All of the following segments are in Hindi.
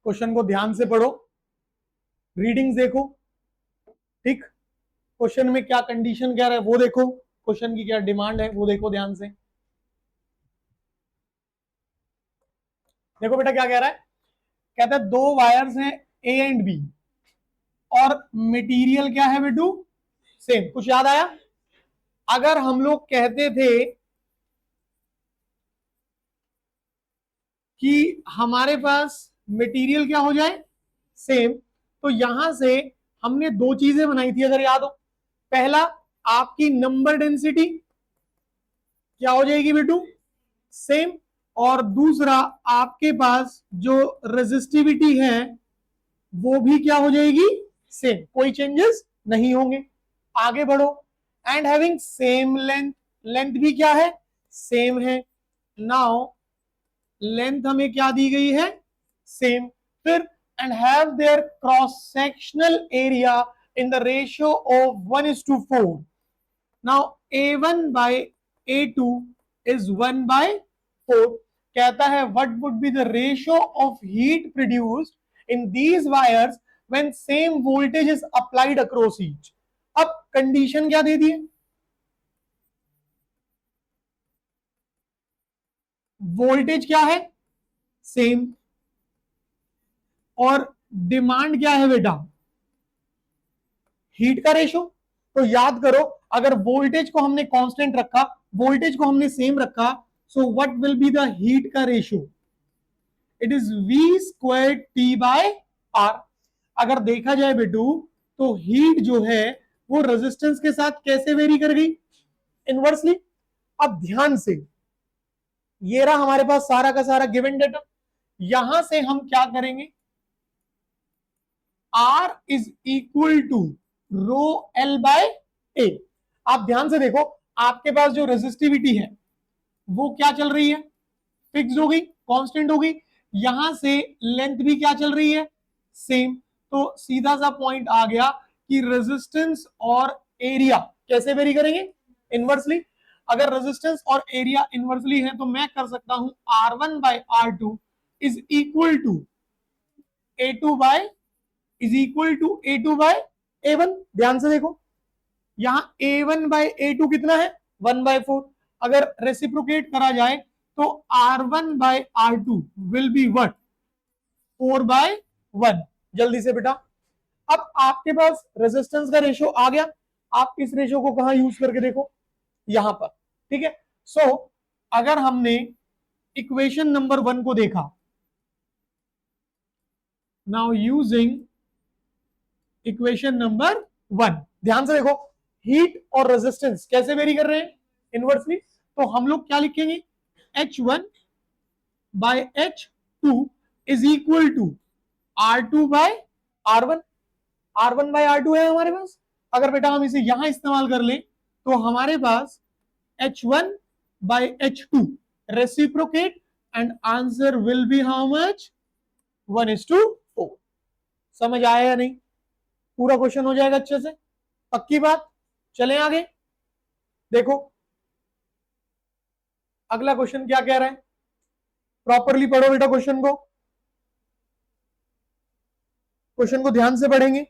क्वेश्चन को ध्यान से पढ़ो, रीडिंग्स देखो, ठीक। क्वेश्चन में क्या कंडीशन कह रहा है वो देखो, क्वेश्चन की क्या डिमांड है वो देखो ध्यान से। देखो बेटा क्या कह रहा है, कहता है दो वायर्स हैं ए एंड बी और मटेरियल क्या है बेटू, सेम। कुछ याद आया? अगर हम लोग कहते थे कि हमारे पास मटेरियल क्या हो जाए, सेम, तो यहां से हमने दो चीजें बनाई थी अगर याद हो। पहला, आपकी नंबर डेंसिटी क्या हो जाएगी बेटू, सेम। और दूसरा, आपके पास जो रेजिस्टिविटी है वो भी क्या हो जाएगी, सेम, कोई चेंजेस नहीं होंगे। आगे बढ़ो। And having same length, length भी क्या है, सेम है। नाउ लेंथ हमें क्या दी गई है, सेम। फिर and have their cross sectional area in the ratio of 1:4। Now A1 by A2 is 1/4। कहता है what would be the ratio of heat produced in these wires when same voltage is applied across each। अब कंडीशन क्या दे दी है, वोल्टेज क्या है, सेम, और डिमांड क्या है बेटा, हीट का रेशो। तो याद करो, अगर वोल्टेज को हमने कांस्टेंट रखा, वोल्टेज को हमने सेम रखा, so what will be the heat का रेशो, इट इज V²T/R। अगर देखा जाए बेटू तो हीट जो है वो रेजिस्टेंस के साथ कैसे वेरी कर गई, इनवर्सली। अब ध्यान से, ये रहा हमारे पास सारा का सारा गिवन डेटा। यहां से हम क्या करेंगे, R is equal to ρL/A। आप ध्यान से देखो, आपके पास जो रेजिस्टिविटी है वो क्या चल रही है, फिक्स हो गई, कांस्टेंट हो गई। यहां से लेंथ भी क्या चल रही है, सेम। तो सीधा सा पॉइंट आ गया कि रेजिस्टेंस और एरिया कैसे वेरी करेंगे, इनवर्सली। अगर रेजिस्टेंस और एरिया इनवर्सली है तो मैं कर सकता हूं R1/R2 is equal to A2/A1। ध्यान से देखो, यहां A1/A2 कितना है, 1/4। अगर रेसिप्रोकेट करा जाए तो R1/R2 विल बी व्हाट, 4/1। जल्दी से बेटा, अब आपके पास रेजिस्टेंस का रेशियो आ गया, आप इस रेशियो को कहां यूज करके देखो, यहां पर, ठीक है। सो अगर हमने इक्वेशन नंबर 1 को देखा, नाउ यूजिंग इक्वेशन नंबर 1, ध्यान से देखो, हीट और रेजिस्टेंस कैसे वेरी कर रहे हैं, इनवर्सली। तो हम लोग क्या लिखेंगे, H1/H2 is equal to R2/R1। R1/R2 है हमारे पास। अगर बेटा हम इसे यहां इस्तेमाल कर ले तो हमारे पास H1/H2 reciprocate and answer will be how much, 1:4। समझ आया या नहीं, पूरा क्वेश्चन हो जाएगा अच्छे से, पक्की बात। चलें आगे, देखो अगला क्वेश्चन क्या कह रहा है, प्रॉपरली पढ़ो बेटा क्वेश्चन को, क्वेश्चन को ध्यान से पढ़ेंगे।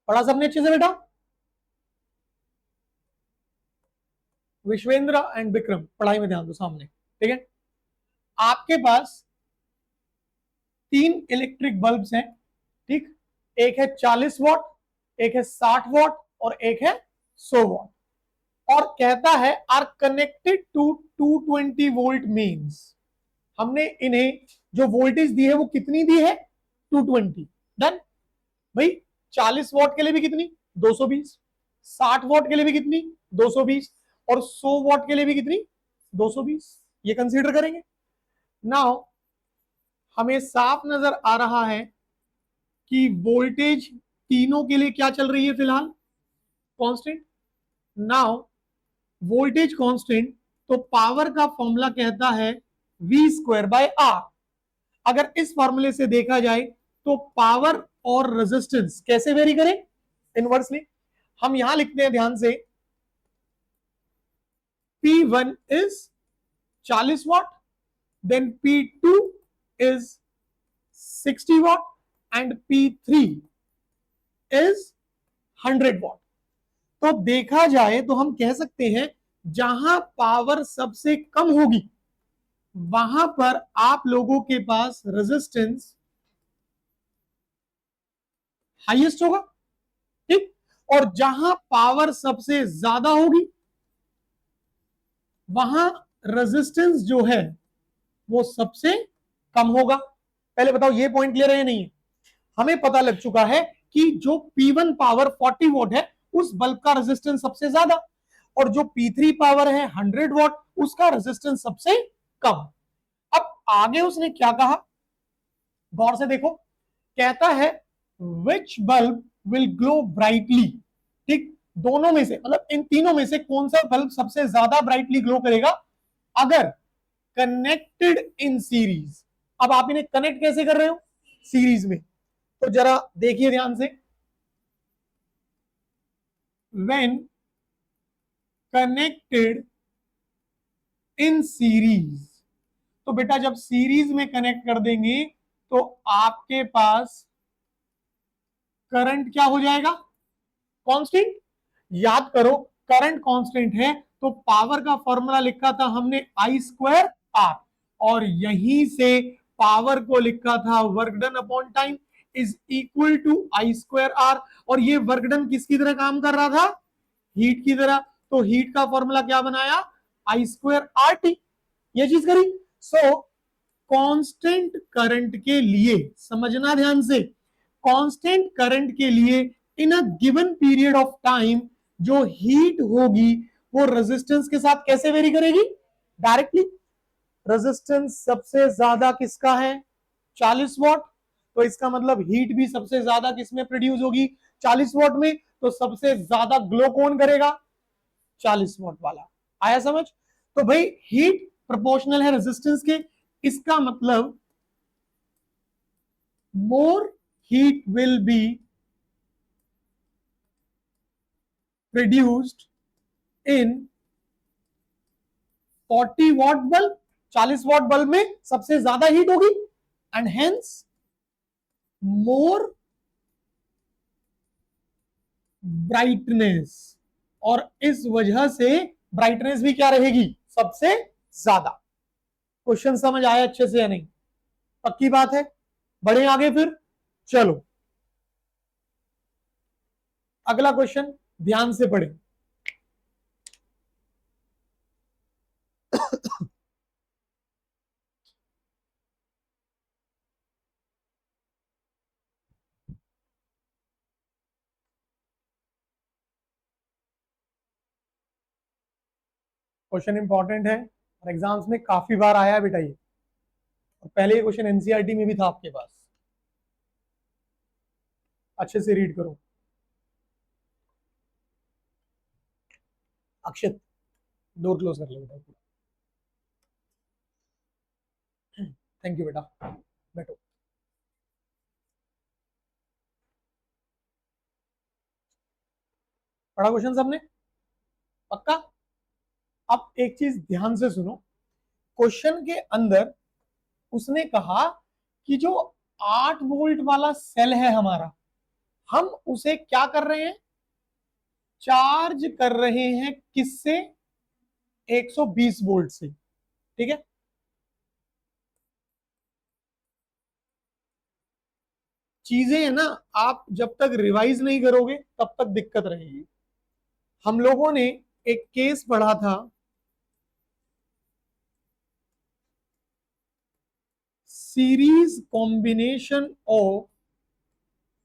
पढ़ा सबने अच्छे से बेटा, विश्वेंद्र एंड विक्रम पढ़ाई में ध्यान दो सामने, ठीक है। आपके पास 3 इलेक्ट्रिक बल्ब्स हैं, ठीक। एक है 40 वॉट, एक है 60 वॉट और एक है 100 वॉट। और कहता है are connected to 220 volt means, हमने इन्हें जो वोल्टेज दी है वो कितनी दी है, 220। डन भाई, 40 वॉट के लिए भी कितनी, 220, 60 वॉट के लिए भी कितनी, 220, और 100 वॉट के लिए भी कितनी, 220। ये कंसीडर करेंगे। नाउ हमें साफ नजर आ रहा है कि वोल्टेज तीनों के लिए क्या चल रही है फिलहाल, कांस्टेंट। नाउ वोल्टेज कांस्टेंट, तो पावर का फॉर्मूला कहता है वी स्क्वायर बाय आर। अगर इस फॉर्मूले से देखा जाए तो पावर और रेजिस्टेंस कैसे वेरी करें? इनवर्सली। हम यहां लिखते हैं ध्यान से, P1 is 40 watt, then P2 is 60 watt and P3 is 100 watt. तो देखा जाए तो हम कह सकते हैं जहां पावर सबसे कम होगी वहां पर आप लोगों के पास रेजिस्टेंस हाईएस्ट होगा, ठीक। और जहां पावर सबसे ज्यादा होगी वहां रेजिस्टेंस जो है वो सबसे कम होगा। पहले बताओ ये पॉइंट क्लियर है या नहीं? हमें पता लग चुका है कि जो P1 पावर 40 वॉट है उस बल्ब का रेजिस्टेंस सबसे ज्यादा, और जो P3 पावर है 100 वॉट उसका रेजिस्टेंस सबसे कम। अब आगे उसने क्या कहा, गौर से देखो। कहता है विच बल्ब विल ग्लो ब्राइटली, ठीक। दोनों में से, मतलब इन तीनों में से कौन सा बल्ब सबसे ज्यादा ब्राइटली ग्लो करेगा अगर कनेक्टेड इन सीरीज। अब आप इन्हें कनेक्ट कैसे कर रहे हो? सीरीज में। तो जरा देखिए ध्यान से, व्हेन कनेक्टेड इन सीरीज, तो बेटा जब सीरीज में कनेक्ट कर देंगे तो आपके पास करंट क्या हो जाएगा? कांस्टेंट। याद करो करंट कांस्टेंट है तो पावर का फॉर्मूला लिखा था हमने आई स्क्वायर आर, और यहीं से पावर को लिखा था work done upon time is equal to I square R. और ये वर्क डन किसकी तरह काम कर रहा था? हीट की तरह। तो हीट का फॉर्मूला क्या बनाया? आई स्क्वायर आर टी। ये चीज करी। सो कांस्टेंट करंट के लिए, समझना ध्यान से, कांस्टेंट करंट के लिए in a given period of time जो हीट होगी वो रेजिस्टेंस के साथ कैसे वेरी करेगी? डायरेक्टली। रेजिस्टेंस सबसे ज्यादा किसका है? 40 वॉट। तो इसका मतलब हीट भी सबसे ज्यादा किसमें प्रोड्यूस होगी? 40 वॉट में। तो सबसे ज्यादा ग्लो कौन करेगा? 40 वॉट वाला। आया समझ? तो भाई हीट प्रोपोर्शनल है रेजिस्टेंस के, इसका मतलब more heat will be produced in 40 what bulb, 40 what bulb में सबसे ज्यादा हीट होगी, एंड हेंस मोर ब्राइटनेस, और इस वजह से ब्राइटनेस भी क्या रहेगी? सबसे ज्यादा। क्वेश्चन समझ आया अच्छे से या नहीं? पक्की बात है। बढ़े आगे फिर, चलो अगला क्वेश्चन ध्यान से पढ़े। क्वेश्चन इंपॉर्टेंट है और एग्जाम्स में काफी बार आया है बेटा ये, और पहले ये क्वेश्चन एनसीईआरटी में भी था आपके पास। अच्छे से रीड करो। अक्षित डोर क्लोज कर ले बेटा। थैंक यू बेटा, बैठो। पढ़ा क्वेश्चन सबने? पक्का? अब एक चीज ध्यान से सुनो, क्वेश्चन के अंदर उसने कहा कि जो 8 वोल्ट वाला सेल है हमारा, हम उसे क्या कर रहे हैं? चार्ज कर रहे हैं किससे? 120 वोल्ट से, ठीक है। चीजें है ना, आप जब तक रिवाइज नहीं करोगे तब तक दिक्कत रहेगी। हम लोगों ने एक केस पढ़ा था, series combination of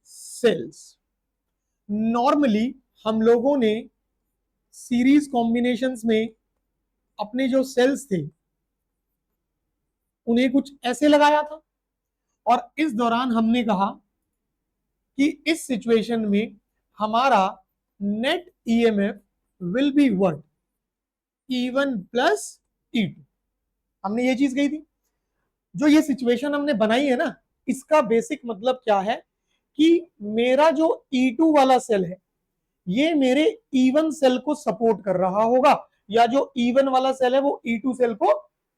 cells. Normally हम लोगों ने सीरीज कॉम्बिनेशंस में अपने जो सेल्स थे उन्हें कुछ ऐसे लगाया था, और इस दौरान हमने कहा कि इस सिचुएशन में हमारा net EMF will be what? E1 plus E2। हमने ये चीज कही थी। जो ये सिचुएशन हमने बनाई है ना, इसका बेसिक मतलब क्या है कि मेरा जो E2 वाला सेल है ये मेरे E1 सेल को सपोर्ट कर रहा होगा, या जो E1 वाला सेल है वो E2 सेल को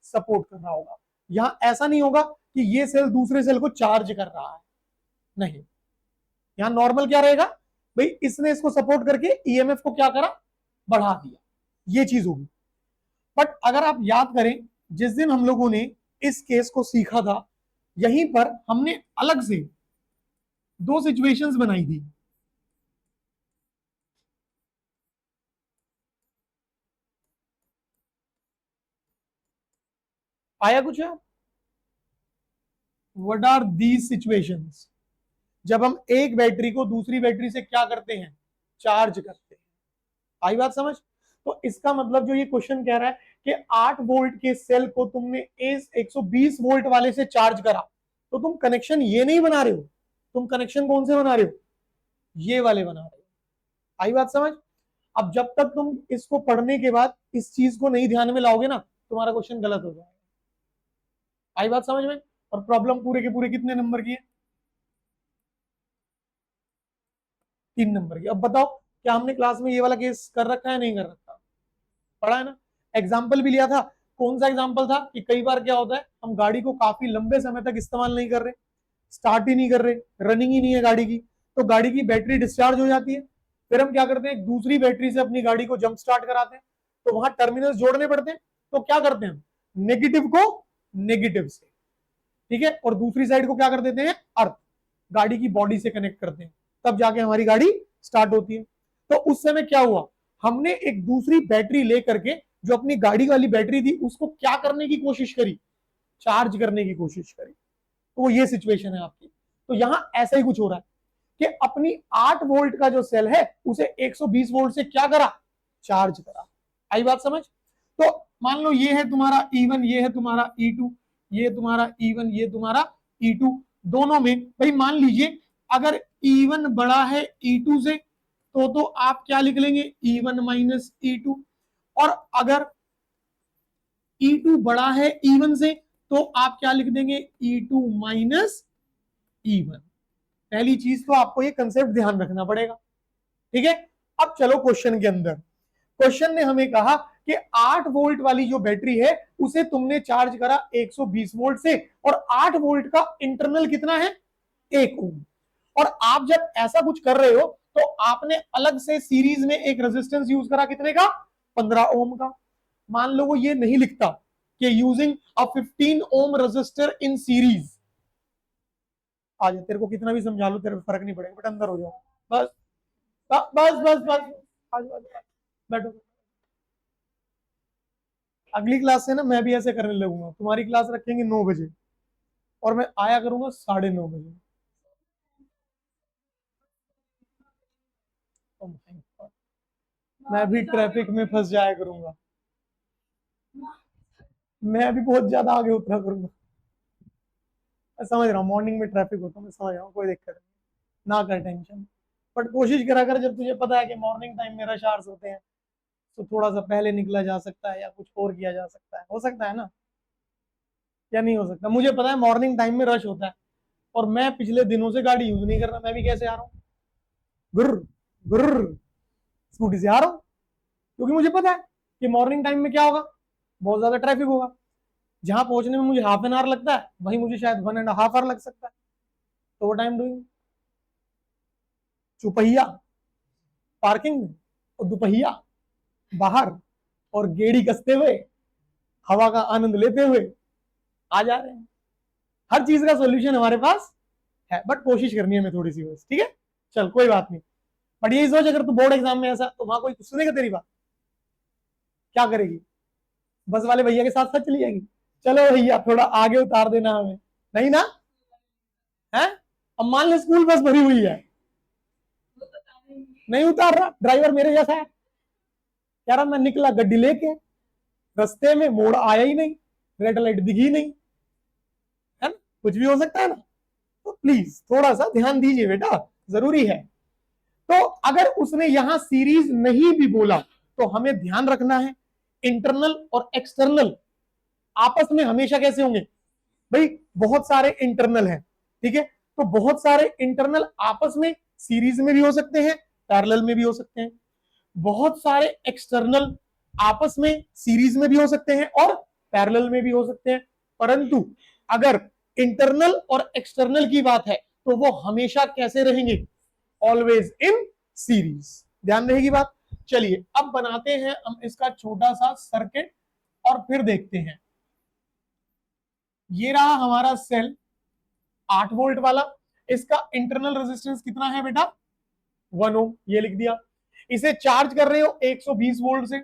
सपोर्ट कर रहा होगा। यहां ऐसा नहीं होगा कि ये सेल दूसरे सेल को चार्ज कर रहा है, नहीं, यहां नॉर्मल क्या रहेगा भाई, इसने इसको सपोर्ट करके ईएमएफ को क्या करा, बढ़ा दिया, ये चीज होगी। बट अगर आप याद करें, जिस दिन हम लोगों ने इस केस को सीखा था, यहीं पर हमने अलग से दो सिचुएशंस बनाई थी। आया कुछ है? What are these situations? जब हम एक बैटरी को दूसरी बैटरी से क्या करते हैं, चार्ज करते हैं। आई बात समझ? तो इसका मतलब जो ये क्वेश्चन कह रहा है कि 8 वोल्ट के सेल को तुमने इस 120 वोल्ट वाले से चार्ज करा, तो तुम कनेक्शन ये नहीं बना रहे हो, तुम कनेक्शन कौन से बना रहे हो, ये वाले बना रहे हो। आई बात समझ? अब जब तक तुम इसको पढ़ने के बाद इस चीज को नहीं ध्यान में लाओगे ना, तुम्हारा क्वेश्चन गलत हो जाएगा। आई बात समझ में? और प्रॉब्लम पूरे के पूरे कितने नंबर की है? 3 नंबर की। अब बताओ, क्या हमने क्लास में ये वाला केस कर रखा है, नहीं कर रखा? पढ़ा है ना? एग्जाम्पल भी लिया था। कौन सा एग्जाम्पल था कि कई बार क्या होता है, हम गाड़ी को काफी लंबे समय तक इस्तेमाल नहीं कर रहे, स्टार्ट ही नहीं कर रहे, रनिंग ही नहीं है गाड़ी की, तो गाड़ी की बैटरी डिस्चार्ज हो जाती है। फिर हम क्या करते हैं, एक दूसरी बैटरी से अपनी गाड़ी को जंप स्टार्ट कराते हैं, तो वहां टर्मिनल्स जोड़ने पड़ते हैं। तो क्या करते हैं हम, नेगेटिव को नेगेटिव से, ठीक है, और दूसरी साइड को क्या कर देते हैं, अर्थ, गाड़ी की बॉडी से कनेक्ट करते हैं, तब जाके हमारी गाड़ी स्टार्ट होती है। तो उस समय क्या हुआ, हमने एक दूसरी बैटरी लेकर के जो अपनी गाड़ी वाली बैटरी थी उसको क्या करने की कोशिश करी, चार्ज करने की कोशिश करी। तो ये सिचुएशन है आपकी। तो यहां ऐसा ही कुछ हो रहा है कि अपनी 8 वोल्ट का जो सेल है उसे 120 वोल्ट से क्या करा, चार्ज करा। आई बात समझ? तो मान लो ये है तुम्हारा E1, ये है तुम्हारा E2, ये तुम्हारा E1, ये तुम्हारा E2, दोनों में भाई मान लीजिए अगर E1 बड़ा है E2 से, तो आप क्या लिख लेंगे, E1 माइनस E2, और अगर E2 बड़ा है E1 से, तो आप क्या लिख देंगे, E2 माइनस E1। पहली चीज तो आपको ये कंसेप्ट ध्यान रखना पड़ेगा, ठीक है। अब चलो क्वेश्चन के अंदर। क्वेश्चन ने हमें कहा कि 8 वोल्ट वाली जो बैटरी है उसे तुमने चार्ज करा 120 वोल्ट से, और 8 वोल्ट का इंटरनल कितना है, 1 ओम। और आप जब ऐसा कुछ कर रहे हो तो आपने अलग से सीरीज में एक रेजिस्टेंस यूज करा, कितने का, 15 ओम का। मान लो वो ये नहीं लिखता कि using a 15 ohm resistor in series, आज तेरे को कितना भी समझा लो तेरे को फर्क नहीं पड़ेगा, बट अंदर हो जाओ बस, बस बस बस, आज बैठो। अगली क्लास से ना मैं भी ऐसे करने लगूंगा, तुम्हारी क्लास रखेंगे 9 बजे और मैं आया करूंगा 9:30 बजे। Oh my God, मैं भी ट्रैफिक में फंस जाया करूंगा, मैं भी बहुत ज्यादा आगे उतरा करूंगा। मैं समझ रहा हूँ मॉर्निंग में ट्रैफिक होता है, मैं समझ रहा हूँ, कोई दिक्कत नहीं, ना कर टेंशन। बट कोशिश करा कर, जब तुझे पता है कि मॉर्निंग टाइम में रश आवर्स होते हैं, तो थोड़ा सा पहले निकला जा सकता है या कुछ और किया जा सकता है, हो सकता है ना, या नहीं हो सकता? मुझे पता है मॉर्निंग टाइम में रश होता है, और मैं पिछले दिनों से गाड़ी यूज नहीं कर रहा, मैं भी कैसे आ रहा हूँ, गुर्र गुर्र स्कूटी से आ रहा हूँ, क्योंकि मुझे पता है कि मॉर्निंग टाइम में क्या होगा, बहुत ज्यादा ट्रैफिक होगा। जहां पहुंचने में मुझे हाफ एन आवर लगता है, वहीं मुझे शायद 1.5 आवर लग सकता है। तो वो टाइम डूइंग चुपहिया पार्किंग में, और दुपहिया बाहर, और गेड़ी कसते हुए, हवा का आनंद लेते हुए आ जा रहे हैं। हर चीज का सोल्यूशन हमारे पास है, बट कोशिश करनी है हमें थोड़ी सी बस, ठीक है। चल कोई बात नहीं, बट यही सोच, अगर तू बोर्ड एग्जाम में ऐसा, तो वहां कोई सुनेगा तेरी बात, क्या करेगी, बस वाले भैया के साथ साथ चली जाएगी, चलो भैया थोड़ा आगे उतार देना हमें, नहीं ना है। अब मान ले स्कूल बस भरी हुई है, नहीं उतार रहा, ड्राइवर मेरे जैसा है, कह रहा मैं निकला गड्डी लेके, रास्ते में मोड़ आया ही नहीं, रेड लाइट दिखी नहीं, है ना, कुछ भी हो सकता है ना। तो प्लीज थोड़ा सा ध्यान दीजिए बेटा, जरूरी है। तो अगर उसने यहां सीरीज नहीं भी बोला, तो हमें ध्यान रखना है इंटरनल और एक्सटर्नल आपस में हमेशा कैसे होंगे, भाई बहुत सारे इंटरनल हैं, ठीक है, तो बहुत सारे इंटरनल आपस में सीरीज में भी हो सकते हैं, पैरेलल में भी हो सकते हैं। बहुत सारे एक्सटर्नल आपस में सीरीज में भी हो सकते हैं और पैरेलल में भी हो सकते हैं, परंतु अगर इंटरनल और एक्सटर्नल की बात है तो वो हमेशा कैसे रहेंगे, ऑलवेज इन सीरीज। ध्यान रहेगी बात। चलिए अब बनाते हैं हम इसका छोटा सा सर्किट और फिर देखते हैं। ये रहा हमारा सेल 8 वोल्ट वाला, इसका इंटरनल रेजिस्टेंस कितना है बेटा, 1 ओम, ये लिख दिया। इसे चार्ज कर रहे हो 120 वोल्ट से,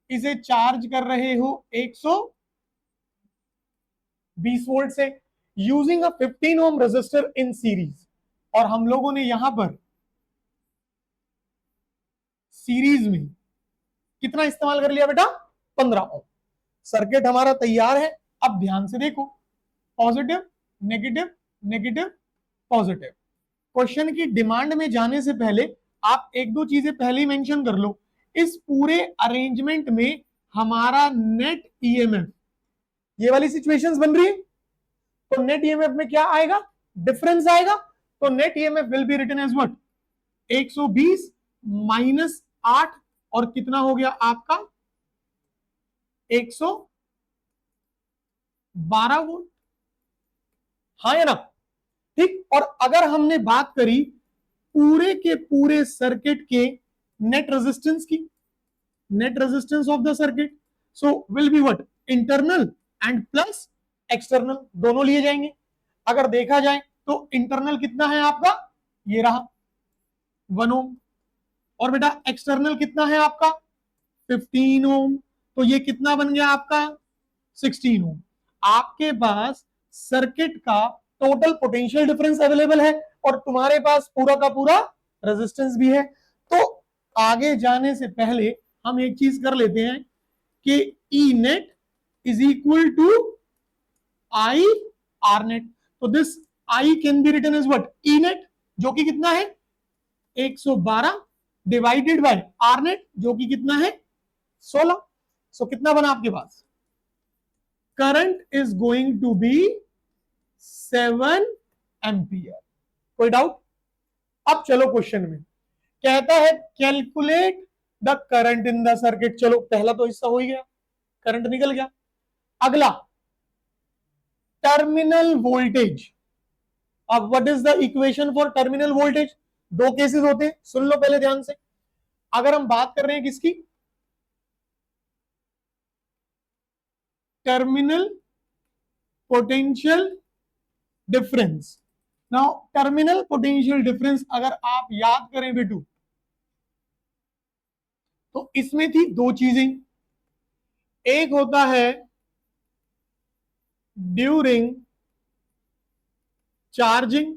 इसे चार्ज कर रहे हो 120 वोल्ट से using a 15 ohm resistor in series. और हम लोगों ने यहां पर सीरीज में कितना इस्तेमाल कर लिया बेटा, 15 ओम। सर्किट हमारा तैयार है। अब ध्यान से देखो, positive negative negative positive. Question की डिमांड में जाने से पहले आप एक दो चीजें पहले ही मेंशन कर लो। इस पूरे अरेंजमेंट में हमारा नेट ईएमएफ, ये वाली सिचुएशंस बन रही है, तो नेट ईएमएफ में क्या आएगा, डिफरेंस आएगा। तो net EMF will be written as what, 120 minus 8 और कितना हो गया आपका 112 वोल्ट। हाँ या ना, ठीक। और अगर हमने बात करी पूरे के पूरे सर्किट के नेट रेजिस्टेंस की, net resistance of the circuit, so will be what, internal and plus external, दोनों लिए जाएंगे। अगर देखा जाए तो इंटरनल कितना है आपका, ये रहा 1 ओम, और बेटा एक्सटर्नल कितना है आपका 15 ओम, तो ये कितना बन गया आपका 16 ओम। आपके पास सर्किट का टोटल पोटेंशियल डिफरेंस अवेलेबल है और तुम्हारे पास पूरा का पूरा रेजिस्टेंस भी है। तो आगे जाने से पहले हम एक चीज कर लेते हैं कि E net is equal to I R net. तो this I can be written as what, E net, जो कि कितना है 112 डिवाइडेड बाय आर नेट, जो कि कितना है 16। सो कितना बना आपके पास, current is going to be 7 ampere. कोई डाउट। अब चलो क्वेश्चन में कहता है calculate the current in the circuit. चलो पहला तो हिस्सा हो ही गया, करंट निकल गया। अगला टर्मिनल वोल्टेज। अब what is the equation for terminal voltage, दो केसेस होते हैं, सुन लो पहले ध्यान से। अगर हम बात कर रहे हैं किसकी, terminal potential difference. Now terminal potential difference अगर आप याद करें बेटू, तो इसमें थी दो चीजें, एक होता है ड्यूरिंग चार्जिंग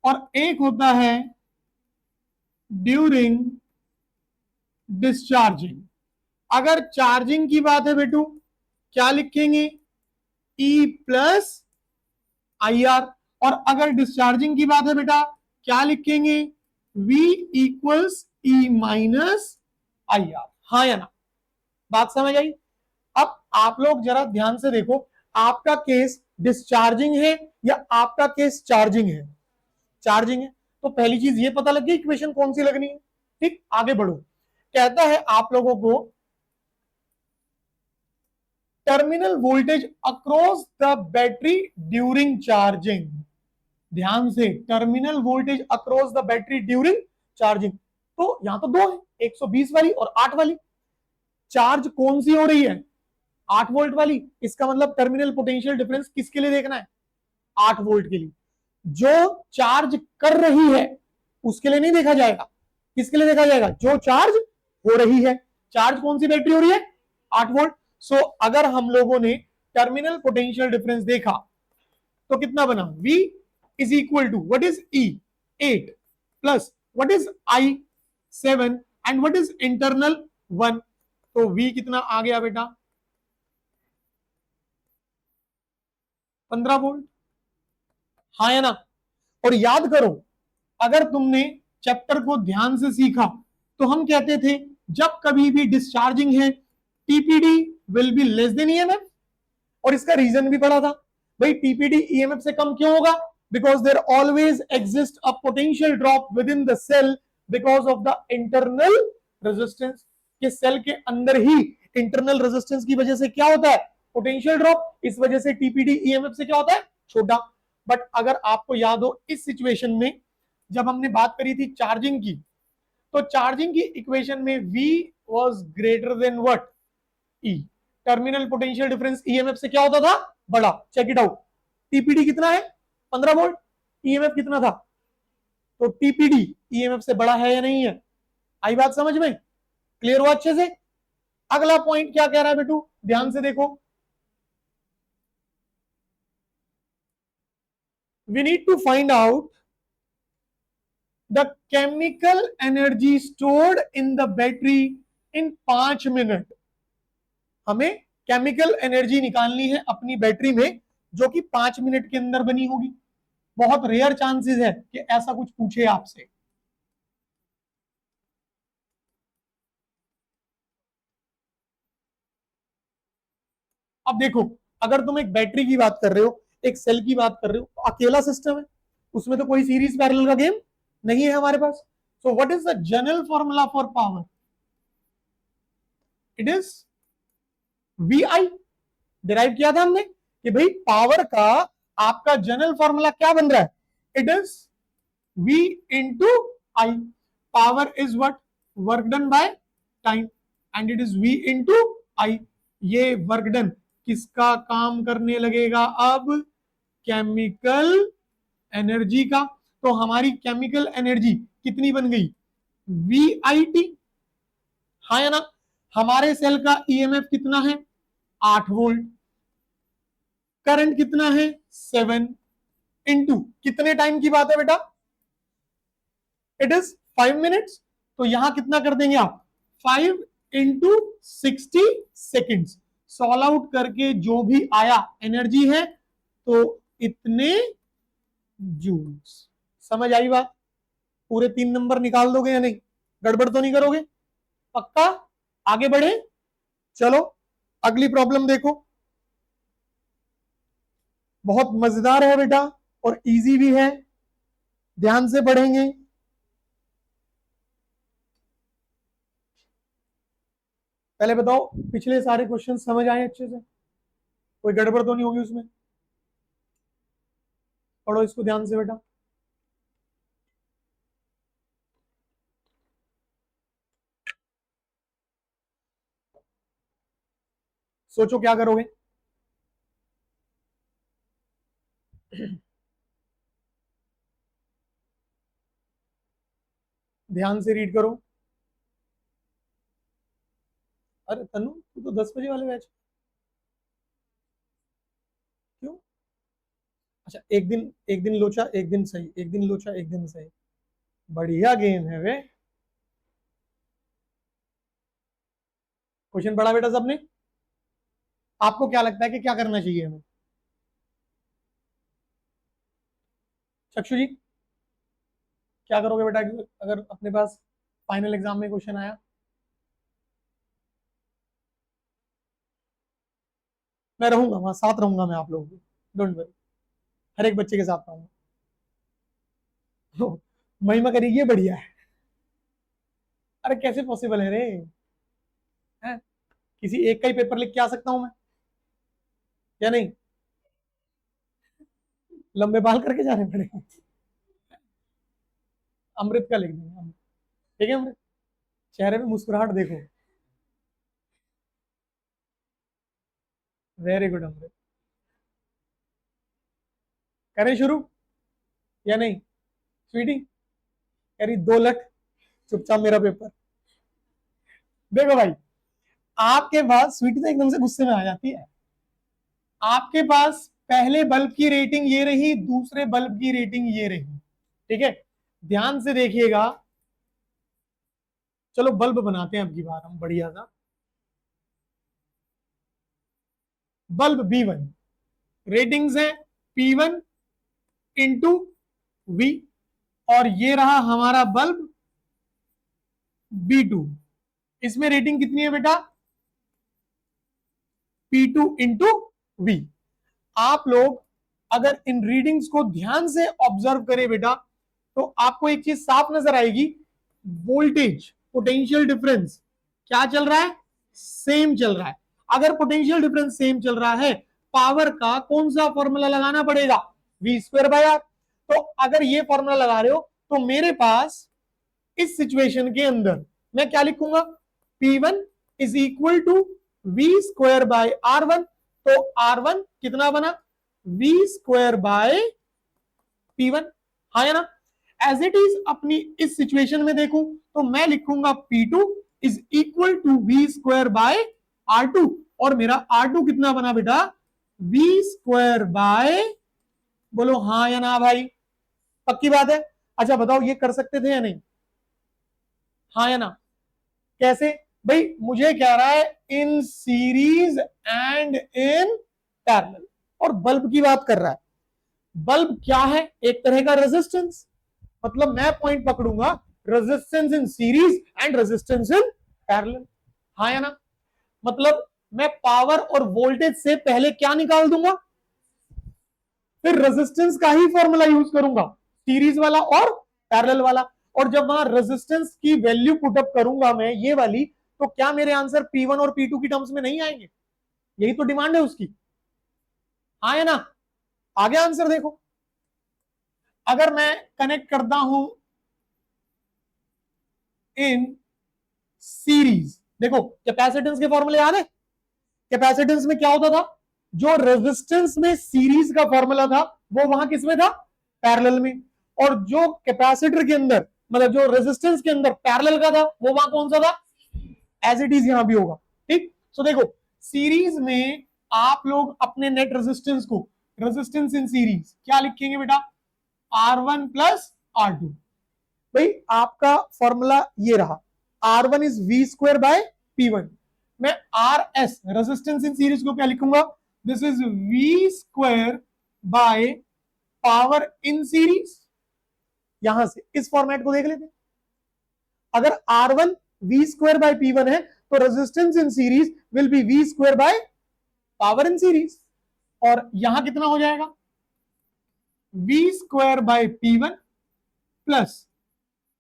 और एक होता है ड्यूरिंग डिस्चार्जिंग। अगर चार्जिंग की बात है बेटू क्या लिखेंगे, ई प्लस आई आर, और अगर डिस्चार्जिंग की बात है बेटा क्या लिखेंगे, V equals E minus I are. हाँ या ना, बात समझ आई। अब आप लोग जरा ध्यान से देखो, आपका केस डिस्चार्जिंग है या आपका केस चार्जिंग है, चार्जिंग है, तो पहली चीज ये पता लग गई इक्वेशन कौन सी लगनी है। ठीक, आगे बढ़ो। कहता है आप लोगों को terminal voltage across the battery during charging. ध्यान से, terminal voltage across the battery during charging. तो यहां तो दो है, 120 वाली और 8 वाली। चार्ज कौन सी हो रही है, 8 वोल्ट वाली। इसका मतलब टर्मिनल पोटेंशियल डिफरेंस किसके लिए देखना है, 8 वोल्ट के लिए। जो चार्ज कर रही है उसके लिए नहीं देखा जाएगा, किसके लिए देखा जाएगा, जो चार्ज हो रही है। चार्ज कौन सी बैटरी हो रही है, 8 वोल्ट। सो अगर हम लोगों ने टर्मिनल पोटेंशियल डिफरेंस देखा तो कितना बना, V is equal to what is E 8 plus what is I 7 and what is internal 1। तो V कितना आ गया बेटा 15 वोल्ट। हाँ या ना। और याद करो, अगर तुमने चैप्टर को ध्यान से सीखा तो हम कहते थे जब कभी भी डिस्चार्जिंग है TPD will be less than EMF, और इसका रीजन भी पढ़ा था। भाई टीपीडी ईएमएफ से कम क्यों होगा? Because there always exist a potential drop within the cell because of the internal resistance. के सेल के अंदर ही इंटरनल रेजिस्टेंस की वजह से क्या होता है? Potential drop. इस वजह से टीपीडी ईएमएफ से क्या होता है? छोटा। बट अगर आपको याद हो इस सिचुएशन में जब हमने बात करी थी चार्जिंग की, तो चार्जिंग की इक्वेशन में V was greater than what? E। Terminal potential difference EMF से क्या होता था? बड़ा। Check it out. टीपीडी कितना है? 15 वोल्ट। ईएमएफ कितना था? तो टीपीडी ईएमएफ से बड़ा है या नहीं है? आई बात समझ में? क्लियर हुआ अच्छे से? अगला पॉइंट क्या कह रहा है बेटू, ध्यान से देखो। We need to find out the chemical energy stored in the battery in 5 minute. हमें केमिकल एनर्जी निकालनी है अपनी बैटरी में जो कि 5 मिनट के अंदर बनी होगी। बहुत रेयर चांसेस है कि ऐसा कुछ पूछे आपसे। अब देखो, अगर तुम एक बैटरी की बात कर रहे हो, एक सेल की बात कर रहे हो, तो अकेला सिस्टम है, उसमें तो कोई सीरीज पैरेलल का गेम नहीं है हमारे पास। So what is the general formula for power? It is V I. Derive किया था हमने कि भाई पावर का आपका जनरल फॉर्मूला क्या बन रहा है? It is V into I। Power is what? Work done by time and it is V into I। ये वर्क डन किसका काम करने लगेगा अब? केमिकल एनर्जी का। तो हमारी केमिकल एनर्जी कितनी बन गई? VIT। हाँ या ना? हमारे सेल का ईएमएफ कितना है? 8 वोल्ट। करंट कितना है? 7 इंटू कितने टाइम की बात है बेटा? It is 5 minutes. तो यहां कितना कर देंगे आप? 5 इंटू 60 सेकेंड्स। सॉल्व आउट करके जो भी आया एनर्जी है तो इतने जूल्स। समझ आई बात? पूरे 3 नंबर निकाल दोगे या नहीं? गड़बड़ तो नहीं करोगे? पक्का? आगे बढ़े? चलो अगली प्रॉब्लम देखो। बहुत मजेदार है बेटा और इजी भी है, ध्यान से पढ़ेंगे। पहले बताओ पिछले सारे क्वेश्चन समझ आए अच्छे से? कोई गड़बड़ तो नहीं होगी उसमें? पढ़ो इसको ध्यान से बेटा। सोचो क्या करोगे? ध्यान से रीड करो। अरे तनु तू तो 10 बजे वाले बैच। क्यों? अच्छा, एक दिन लोचा एक दिन सही, एक दिन लोचा एक दिन सही। बढ़िया गेम है वे। क्वेश्चन पढ़ा बेटा सबने? आपको क्या लगता है कि क्या करना चाहिए हमें? चक्षु जी क्या करोगे बेटा अगर अपने पास फाइनल एग्जाम में क्वेश्चन आया? मैं रहूंगा वहां, साथ रहूंगा मैं आप लोगों के, डोंट वरी। हर एक बच्चे के साथ रहूंगा। तो महिमा करेगी, ये बढ़िया है। अरे कैसे पॉसिबल है रे? हैं? किसी एक का ही पेपर लिख के आ सकता हूं मैं या नहीं? लंबे बाल करके जाने पड़ेंगे। अमृत का लिख देंगे। ठीक है अमृत, चेहरे पे मुस्कुराहट देखो। वेरी गुड अमृत। करें शुरू या नहीं? स्वीटी कह रही 2 लख चुपचाप मेरा पेपर। देखो भाई, आपके पास स्वीटी तो एकदम से गुस्से में आ जाती है। आपके पास पहले बल्ब की रेटिंग ये रही, दूसरे बल्ब की रेटिंग ये रही। ठीक है, ध्यान से देखिएगा। चलो बल्ब बनाते हैं अब की बार हम बढ़िया सा। बल्ब B1 रेटिंग्स है P1 इंटू V, और ये रहा हमारा बल्ब B2। इसमें रेटिंग कितनी है बेटा? P2 into V। आप लोग अगर इन रीडिंग्स को ध्यान से ऑब्जर्व करें बेटा, तो आपको एक चीज साफ नजर आएगी, वोल्टेज पोटेंशियल डिफरेंस क्या चल रहा है, सेम चल रहा है। अगर पोटेंशियल डिफरेंस सेम चल रहा है, पावर का कौन सा फॉर्मूला लगाना पड़ेगा, वी स्क्वायर बाय आर। तो अगर ये फॉर्मूला लगा रहे हो तो मेरे पास इस सिचुएशन के अंदर मैं क्या लिखूंगा, P1 is equal to V square by R1। तो R1 कितना बना, वी स्क्वायर बाय P1, हाँ या ना। एज इट इज अपनी इस सिचुएशन में देखूं तो मैं लिखूंगा P2 is equal to V square by R2। और मेरा R2 कितना बना बेटा, वी स्क्वायर बाय, बोलो हाँ या ना भाई, पक्की बात है। अच्छा बताओ ये कर सकते थे या नहीं, हाँ या ना। कैसे भाई, मुझे कह रहा है इन सीरीज एंड इन पैरेलल, और बल्ब की बात कर रहा है। बल्ब क्या है, एक तरह का रेजिस्टेंस, मतलब मैं पॉइंट पकड़ूंगा resistance in series and resistance in parallel, हाँ या ना। मतलब मैं पावर और वोल्टेज से पहले क्या निकाल दूंगा, फिर रेजिस्टेंस का ही फॉर्मूला यूज करूंगा, सीरीज वाला और पैरेलल वाला। और जब वहां रेजिस्टेंस की वैल्यू पुटअप करूंगा मैं ये वाली, तो क्या मेरे आंसर P1 और P2 की टर्म्स में नहीं आएंगे, यही तो डिमांड है उसकी, हाँ या ना। आगे आंसर देखो, अगर मैं कनेक्ट करता हूं इन सीरीज, देखो कैपेसिटेंस के फॉर्मूले याद है, कैपेसिटेंस में क्या होता था, जो रेजिस्टेंस में सीरीज का फॉर्मूला था वो वहां किस में था, पैरेलल में। और जो कैपेसिटर के अंदर, मतलब जो रेजिस्टेंस के अंदर पैरेलल का था वो वहां कौन सा था, एज इट इज यहां भी होगा, ठीक। सो देखो सीरीज में आप लोग अपने नेट रेजिस्टेंस को, रेजिस्टेंस इन सीरीज क्या लिखेंगे बेटा, R1 प्लस R2। भाई आपका फॉर्मूला ये रहा, R1 is V square by P1। मैं RS रेजिस्टेंस इन सीरीज को क्या लिखूंगा, this is V square by power in series. यहां से इस फॉर्मेट को देख लेते हैं, अगर R1 we square by P1 है तो resistance in series will be V square by power in series. और यहां कितना हो जाएगा, V square by P1 plus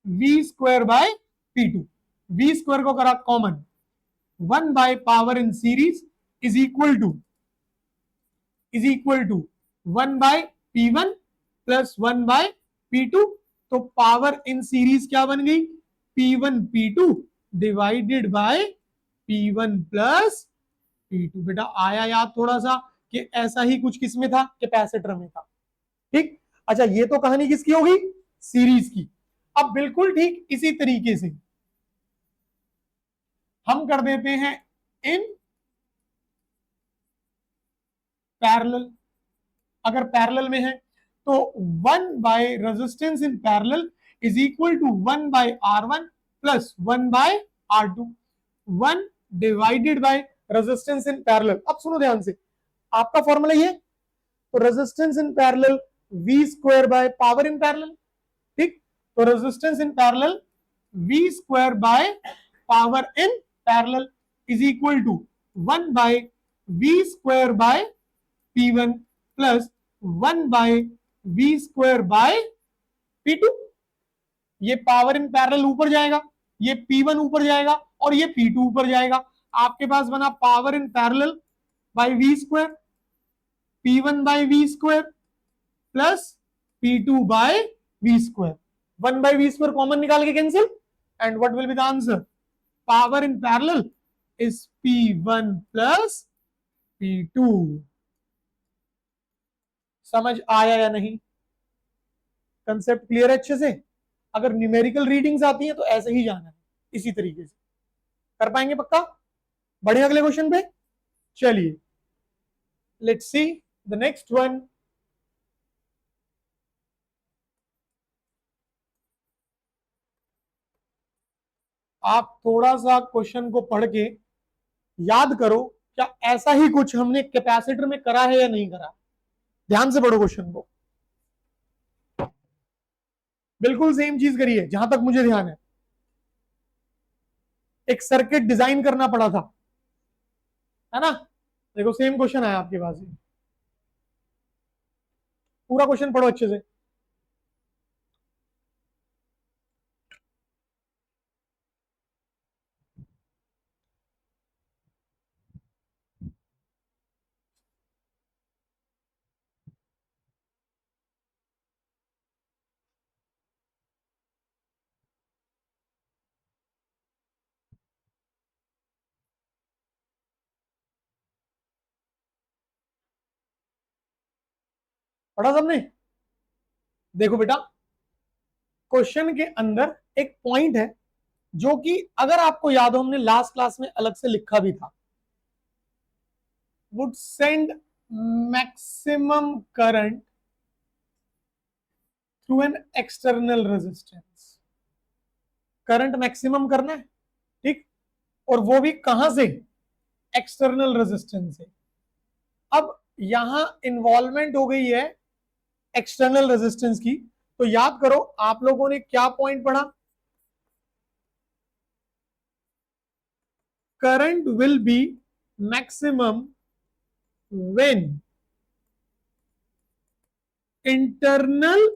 V square by P2। V square को करा common, 1 by power in series is equal to 1 by P1 plus 1 by P2। तो पावर इन सीरीज क्या बन गई, P1 P2 divided by P1 plus P2। बेटा आया याद थोड़ा सा कि ऐसा ही कुछ किसमें था, कैपेसिटर में था, ठीक। अच्छा ये तो कहानी किसकी होगी, सीरीज की। अब बिल्कुल ठीक इसी तरीके से हम कर देते हैं इन पैरेलल। अगर पैरेलल में है तो 1 by resistance in parallel is equal to 1 by R1 plus 1 by R2, 1 divided by resistance in parallel. अब सुनो ध्यान से, आपका फॉर्मूला ये, तो resistance in parallel V square by power in parallel, ठीक। तो resistance in parallel V square by power in parallel is equal to 1 by V square by P1 plus 1 by V square by P2। ये पावर इन पैरेलल ऊपर जाएगा, ये P1 ऊपर जाएगा और ये P2 ऊपर जाएगा। आपके पास बना power in parallel by V square, P1 by V square plus P2 by V square. 1 by V square common निकाल के cancel, and what will be the answer, power in parallel is P1 plus P2। समझ आया या नहीं, कंसेप्ट क्लियर है अच्छे से। अगर न्यूमेरिकल रीडिंग्स आती हैं तो ऐसे ही जाना है, इसी तरीके से कर पाएंगे पक्का। बढ़े अगले क्वेश्चन पे, चलिए let's see the next one. आप थोड़ा सा क्वेश्चन को पढ़ के याद करो, क्या ऐसा ही कुछ हमने कैपेसिटर में करा है या नहीं करा। ध्यान से पढ़ो क्वेश्चन को, बिल्कुल सेम चीज करी है जहां तक मुझे ध्यान है। एक सर्किट डिजाइन करना पड़ा था, है ना। देखो सेम क्वेश्चन आया आपके पास ही। पूरा क्वेश्चन पढ़ो अच्छे से। पढ़ा सबने? देखो बेटा, क्वेश्चन के अंदर एक पॉइंट है जो कि अगर आपको याद हो हमने लास्ट क्लास में अलग से लिखा भी था। Would send maximum current through an external resistance. Current maximum करना है, ठीक, और वो भी कहां से? एक्सटर्नल रेजिस्टेंस से। अब यहां इन्वॉल्वमेंट हो गई है एक्सटर्नल रेजिस्टेंस की, तो याद करो आप लोगों ने क्या पॉइंट पढ़ा? Current will be maximum when internal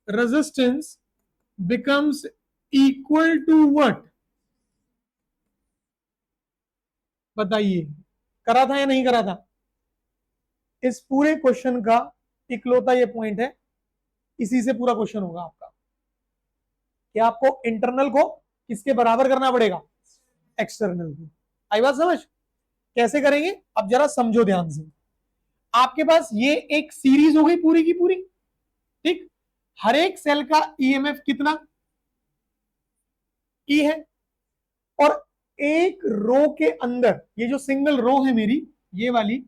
resistance becomes equal to what? बताइए, करा था या नहीं करा था? इस पूरे क्वेश्चन का इकलौता ये पॉइंट है, इसी से पूरा क्वेश्चन होगा आपका कि आपको इंटरनल को किसके बराबर करना पड़ेगा? एक्सटर्नल को। आई बात समझ? कैसे करेंगे अब जरा समझो ध्यान से। आपके पास ये एक सीरीज हो गई पूरी की पूरी, ठीक, हर एक सेल का ईएमएफ कितना? ई है, और एक रो के अंदर ये जो सिंगल रो है मेरी, ये वाली,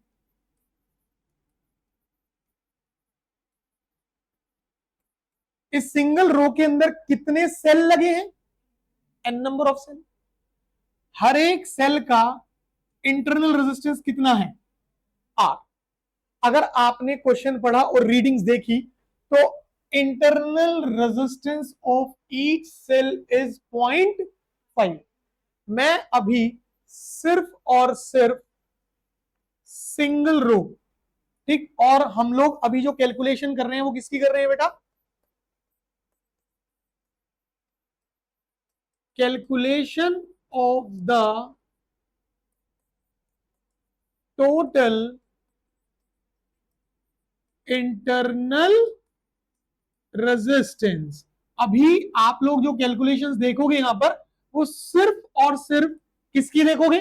इस सिंगल रो के अंदर कितने सेल लगे हैं? N number of cell. हर एक सेल का इंटरनल रेजिस्टेंस कितना है? आर। अगर आपने क्वेश्चन पढ़ा और रीडिंग्स देखी तो internal resistance of each cell is 0.5। मैं अभी सिर्फ और सिर्फ सिंगल रो, ठीक, और हम लोग अभी जो कैलकुलेशन कर रहे हैं वो किसकी कर रहे हैं बेटा? Calculation of the total internal resistance. अभी आप लोग जो कैलकुलेशंस देखोगे यहां पर, वो सिर्फ और सिर्फ किसकी देखोगे?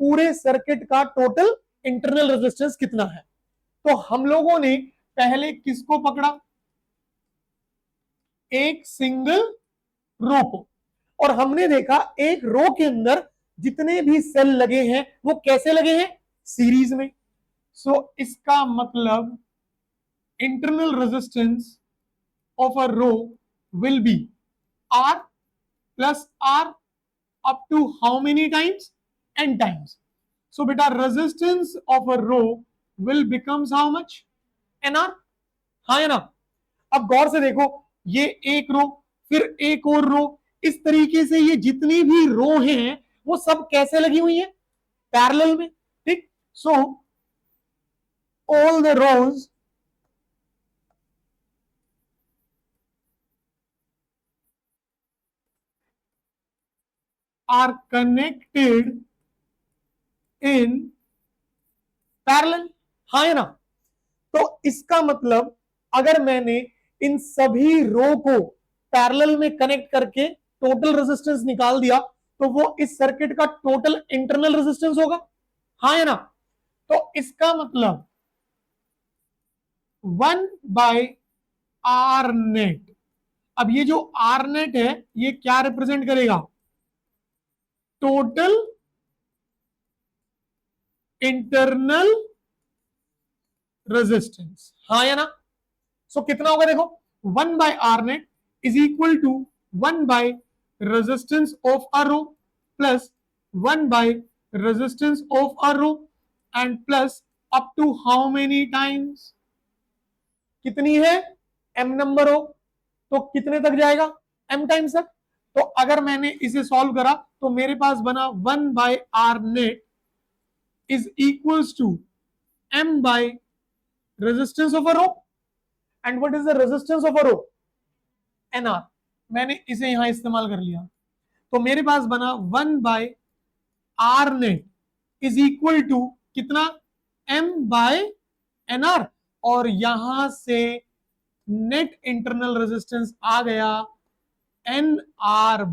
पूरे सर्किट का टोटल इंटरनल रेजिस्टेंस कितना है। तो हम लोगों ने पहले किसको पकड़ा? एक सिंगल रो को, और हमने देखा एक रो के अंदर जितने भी सेल लगे हैं वो कैसे लगे हैं? सीरीज में। सो इसका मतलब internal resistance of a row will be R plus R up to how many times? N times. So beta resistance of a row will becomes how much? NR। हाँ है ना? अब गौर से देखो, ये एक रो, फिर एक और रो, इस तरीके से ये जितनी भी रो हैं वो सब कैसे लगी हुई है? पैरेलल में, ठीक। So all the rows are connected in parallel. हाँ है ना? तो इसका मतलब अगर मैंने इन सभी रो को पैरेलल में कनेक्ट करके टोटल रेजिस्टेंस निकाल दिया तो वो इस सर्किट का टोटल इंटरनल रेजिस्टेंस होगा। हाँ है ना? तो इसका मतलब 1/R नेट। अब ये जो आर नेट है ये क्या रिप्रेजेंट करेगा? Total internal resistance. हाँ या ना? सो कितना होगा देखो, 1/R net is equal to resistance of a row plus resistance of a row and plus up to how many times? कितनी है? m नंबर हो तो कितने तक जाएगा? m टाइम्स तक। तो अगर मैंने इसे सॉल्व करा तो मेरे पास बना 1/R net is equals to m resistance of a row, and what is the resistance of a row? NR. मैंने इसे यहां इस्तेमाल कर लिया, तो मेरे पास बना 1/r net is equal to कितना? m/nr। और यहां से नेट इंटरनल रेजिस्टेंस आ गया nr/m।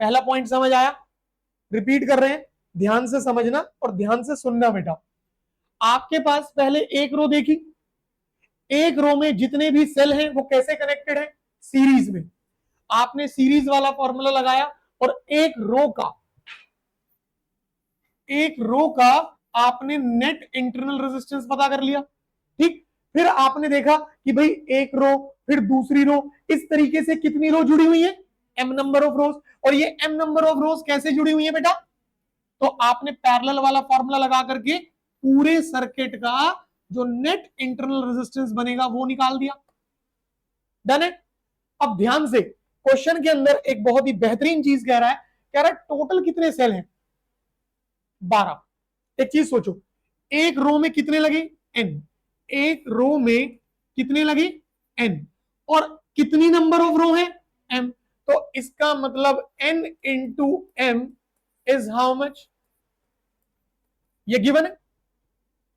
पहला पॉइंट समझ आया? रिपीट कर रहे हैं, ध्यान से समझना और ध्यान से सुनना बेटा। आपके पास पहले एक रो देखी, एक रो में जितने भी सेल हैं वो कैसे कनेक्टेड है? सीरीज में। आपने सीरीज वाला फॉर्मूला लगाया और एक रो का आपने नेट इंटरनल रेजिस्टेंस पता कर लिया, ठीक। फिर आपने देखा कि भाई एक रो, फिर दूसरी रो, इस तरीके से कितनी रो जुड़ी हुई है? m नंबर ऑफ रोज। और ये m नंबर ऑफ रोज कैसे जुड़ी हुई है बेटा? तो आपने पैरेलल वाला फॉर्मूला लगा करके पूरे सर्किट का जो नेट इंटरनल रेजिस्टेंस बनेगा वो निकाल दिया। डन है। अब ध्यान से, क्वेश्चन के अंदर एक बहुत ही बेहतरीन चीज कह रहा है, कह रहा है टोटल कितने सेल हैं? 12। एक चीज सोचो, एक रो में कितने लगे? n। एक रो में कितने लगे? n। और कितनी नंबर ऑफ रो है? m। तो इसका मतलब n into m is how much? ये गिवन है।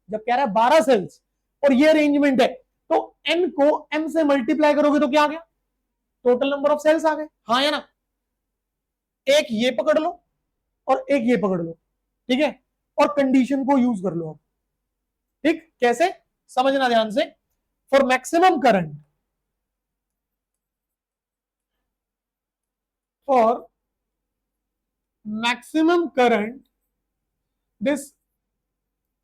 जब कह रहा है 12 सेल्स और ये अरेंजमेंट है, तो n को m से मल्टीप्लाई करोगे तो क्या आ गया? टोटल नंबर ऑफ सेल्स आ गए, हाँ या ना? एक ये पकड़ लो और एक ये पकड़ लो, ठीक है, और कंडीशन को यूज कर लो। ठीक, कैसे? समझना ध्यान से। For maximum current, for maximum current, this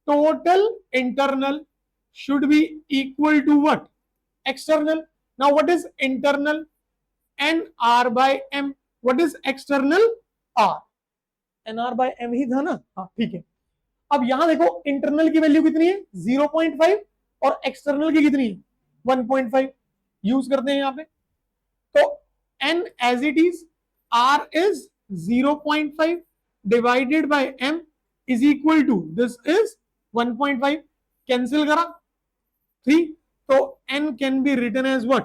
total internal should be equal to what? External. Now what is internal? nr by m. What is external? r. nr by m ही था ना? हाँ ठीक है। अब यहां देखो इंटरनल की वैल्यू कितनी है? 0.5 और एक्सटर्नल की कितनी है? 1.5। यूज करते हैं यहां पे, तो n as it is, r is 0.5 divided by m is equal to this is 1.5। Cancel करा 3, तो n can be written as what?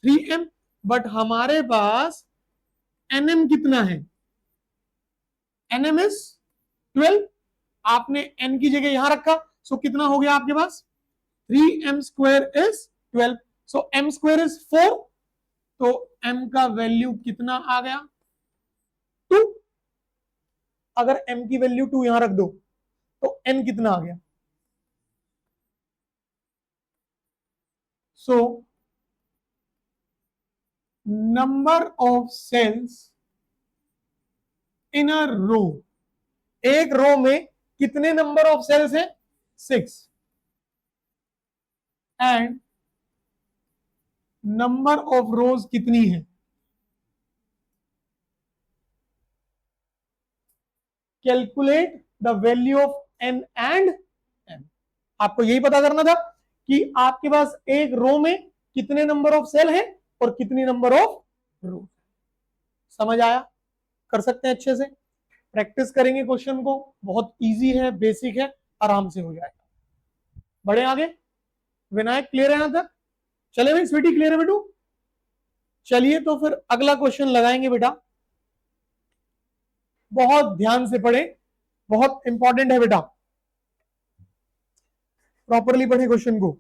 3m। But हमारे पास nm कितना है? nm is 12। आपने n की जगह यहां रखा, सो कितना हो गया आपके पास? 3m square is 12। So m square is 4, तो m का वैल्यू कितना आ गया? 2। अगर m की वैल्यू 2 यहां रख दो तो n कितना आ गया? सो नंबर ऑफ सेल्स इन अ रो, एक रो में कितने नंबर ऑफ सेल्स हैं? 6। एंड नंबर ऑफ रोज कितनी है? Calculate the value of n and m। आपको यही पता करना था कि आपके पास एक रो में कितने नंबर ऑफ सेल हैं और कितनी नंबर ऑफ रो। समझ आया? कर सकते हैं अच्छे से, प्रैक्टिस करेंगे क्वेश्चन को, बहुत इजी है, बेसिक है, आराम से हो जाएगा। बढ़े आगे। विनायक क्लियर है यहां तक? चले भाई, स्वीटी क्लियर है बेटू? चलिए तो फिर अगला क्वेश्चन लगाएंगे बेटा। बहुत ध्यान से पढ़े, बहुत इंपॉर्टेंट है बेटा, प्रॉपरली पढ़े क्वेश्चन को।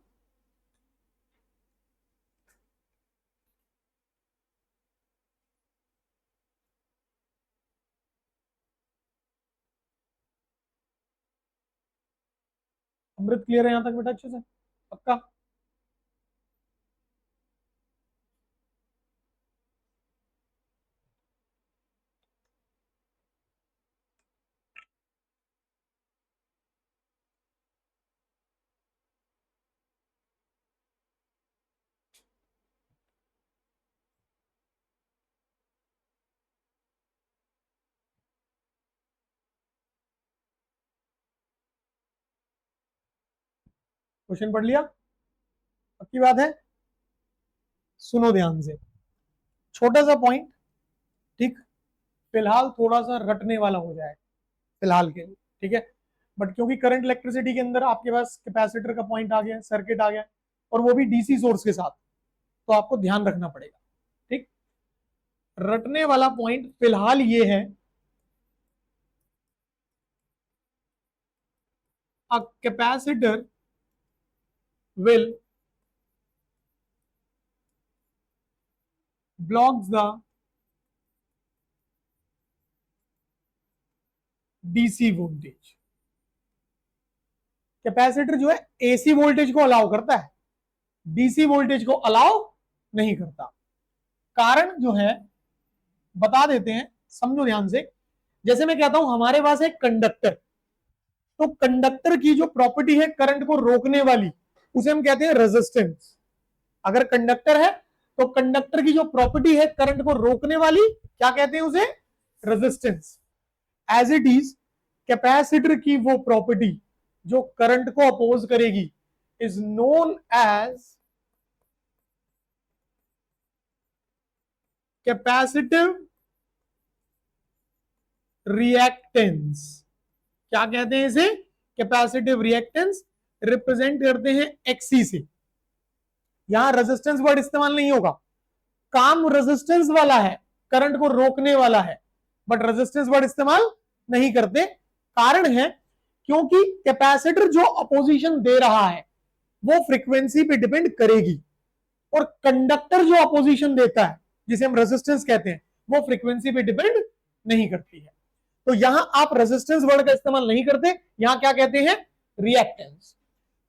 अमृत क्लियर है यहां तक बेटा? अच्छे से पक्का? क्वेश्चन पढ़ लिया? पक्की बात है? सुनो ध्यान से, छोटा सा पॉइंट, ठीक, फिलहाल थोड़ा सा रटने वाला हो जाए फिलहाल के लिए, ठीक है। बट क्योंकि करंट इलेक्ट्रिसिटी के अंदर आपके पास कैपेसिटर का पॉइंट आ गया, सर्किट आ गया, और वो भी डीसी सोर्स के साथ, तो आपको ध्यान रखना पड़ेगा। ठीक, रटने वाला पॉइंट फिलहाल ये है, a capacitor will blocks the DC voltage. Capacitor जो है एसी वोल्टेज को अलाउ करता है, डीसी वोल्टेज को अलाउ नहीं करता। कारण जो है बता देते हैं, समझो ध्यान से। जैसे मैं कहता हूं हमारे पास एक कंडक्टर, तो कंडक्टर की जो प्रॉपर्टी है करंट को रोकने वाली, उसे हम कहते हैं रेजिस्टेंस। अगर कंडक्टर है तो कंडक्टर की जो प्रॉपर्टी है करंट को रोकने वाली, क्या कहते हैं उसे? Resistance. As it is capacitor की वो प्रॉपर्टी जो करंट को अपोज करेगी is known as capacitive reactance. क्या कहते हैं इसे? Capacitive reactance. रिप्रेजेंट करते हैं एक्सी से। यहां रेजिस्टेंस वर्ड इस्तेमाल नहीं होगा, काम रेजिस्टेंस वाला है, करंट को रोकने वाला है, बट रेजिस्टेंस वर्ड इस्तेमाल नहीं करते। कारण है क्योंकि कैपेसिटर जो अपोजिशन दे रहा है वो फ्रीक्वेंसी पे डिपेंड करेगी, और कंडक्टर जो अपोजिशन देता है जिसे हम रेजिस्टेंस कहते हैं वो फ्रीक्वेंसी पे डिपेंड नहीं करती है। तो यहां आप रेजिस्टेंस वर्ड का इस्तेमाल नहीं करते, यहां क्या कहते हैं? रिएक्टेंस।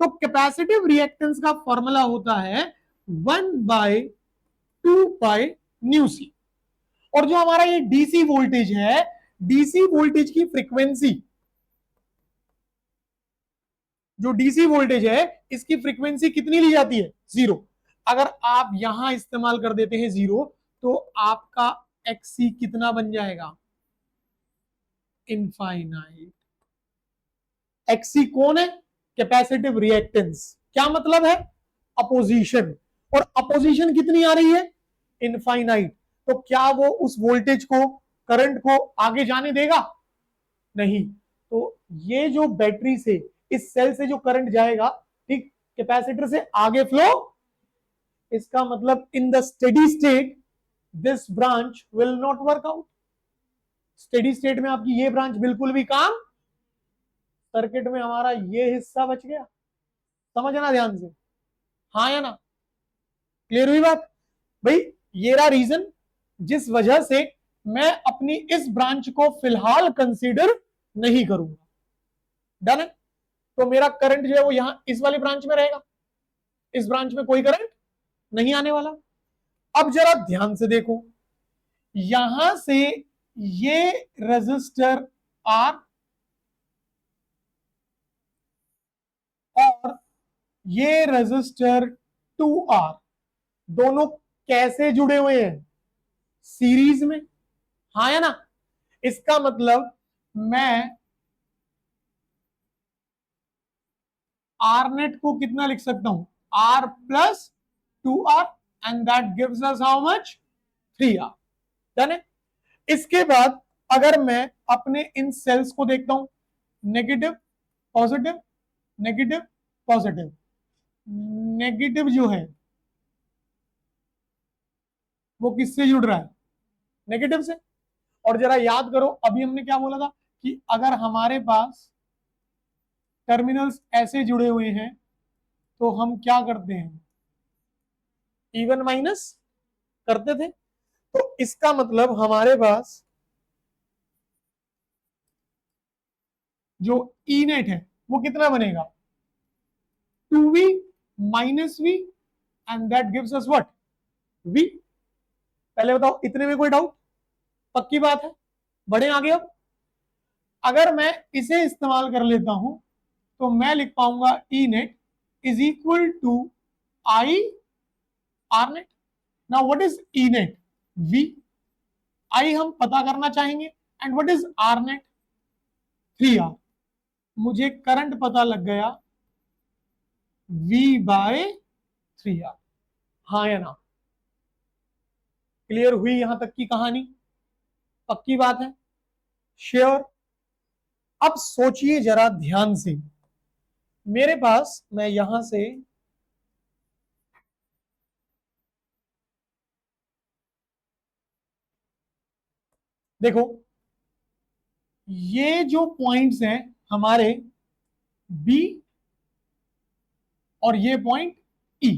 तो कैपेसिटिव रिएक्टेंस का फॉर्मूला होता है 1/2π/µc। और जो हमारा ये डीसी वोल्टेज है, डीसी वोल्टेज की फ्रीक्वेंसी, जो डीसी वोल्टेज है इसकी फ्रीक्वेंसी कितनी ली जाती है? 0। अगर आप यहां इस्तेमाल कर देते हैं 0, तो आपका एक्सी कितना बन जाएगा? इनफाइनाइट। एक्सी कौन है? Capacitive reactance. क्या मतलब है? अपोजिशन। और अपोजिशन कितनी आ रही है? इनफाइनाइट। तो क्या वो उस वोल्टेज को, करंट को आगे जाने देगा? नहीं। तो ये जो बैटरी से, इस सेल से जो करंट जाएगा, ठीक, कैपेसिटर से आगे फ्लो, इसका मतलब in the steady state this branch will not work out. Steady state में आपकी ये ब्रांच बिल्कुल भी काम, सर्किट में हमारा ये हिस्सा बच गया। समझना ध्यान से, हाँ या ना? क्लियर हुई बात भाई? ये रहा रीजन जिस वजह से मैं अपनी इस ब्रांच को फिलहाल कंसीडर नहीं करूंगा। डन है? तो मेरा करंट जो है वो यहां इस वाली ब्रांच में रहेगा, इस ब्रांच में कोई करंट नहीं आने वाला। अब जरा ध्यान से देखो, यहां से ये रेजिस्टर आर और ये रेजिस्टर 2R, दोनों कैसे जुड़े हुए हैं? सीरीज में। हाँ या ना? इसका मतलब मैं आर नेट को कितना लिख सकता हूं? R + 2R, and that gives us how much? 3R। Done है? इसके बाद अगर मैं अपने इन सेल्स को देखता हूं, negative positive, negative positive, negative जो है वो किससे जुड़ रहा है? नेगेटिव से। और जरा याद करो, अभी हमने क्या बोला था कि अगर हमारे पास टर्मिनल्स ऐसे जुड़े हुए हैं तो हम क्या करते हैं? इवन माइनस करते थे। तो इसका मतलब हमारे पास जो ई नेट है वो कितना बनेगा? 2V - V, and that gives us what? V। पहले बताओ, इतने में कोई डाउट? पक्की बात है? बढ़े आगे। अब अगर मैं इसे इस्तेमाल कर लेता हूं तो मैं लिख पाऊंगा E net is equal to I R net. Now what is E net? V। I हम पता करना चाहेंगे, and what is R net? 3R। मुझे करंट पता लग गया, V/3R। हाँ या ना? क्लियर हुई यहां तक की कहानी? पक्की बात है? श्योर? अब सोचिए जरा ध्यान से, मेरे पास, मैं यहां से देखो, ये जो पॉइंट्स हैं हमारे बी और ये पॉइंट ई,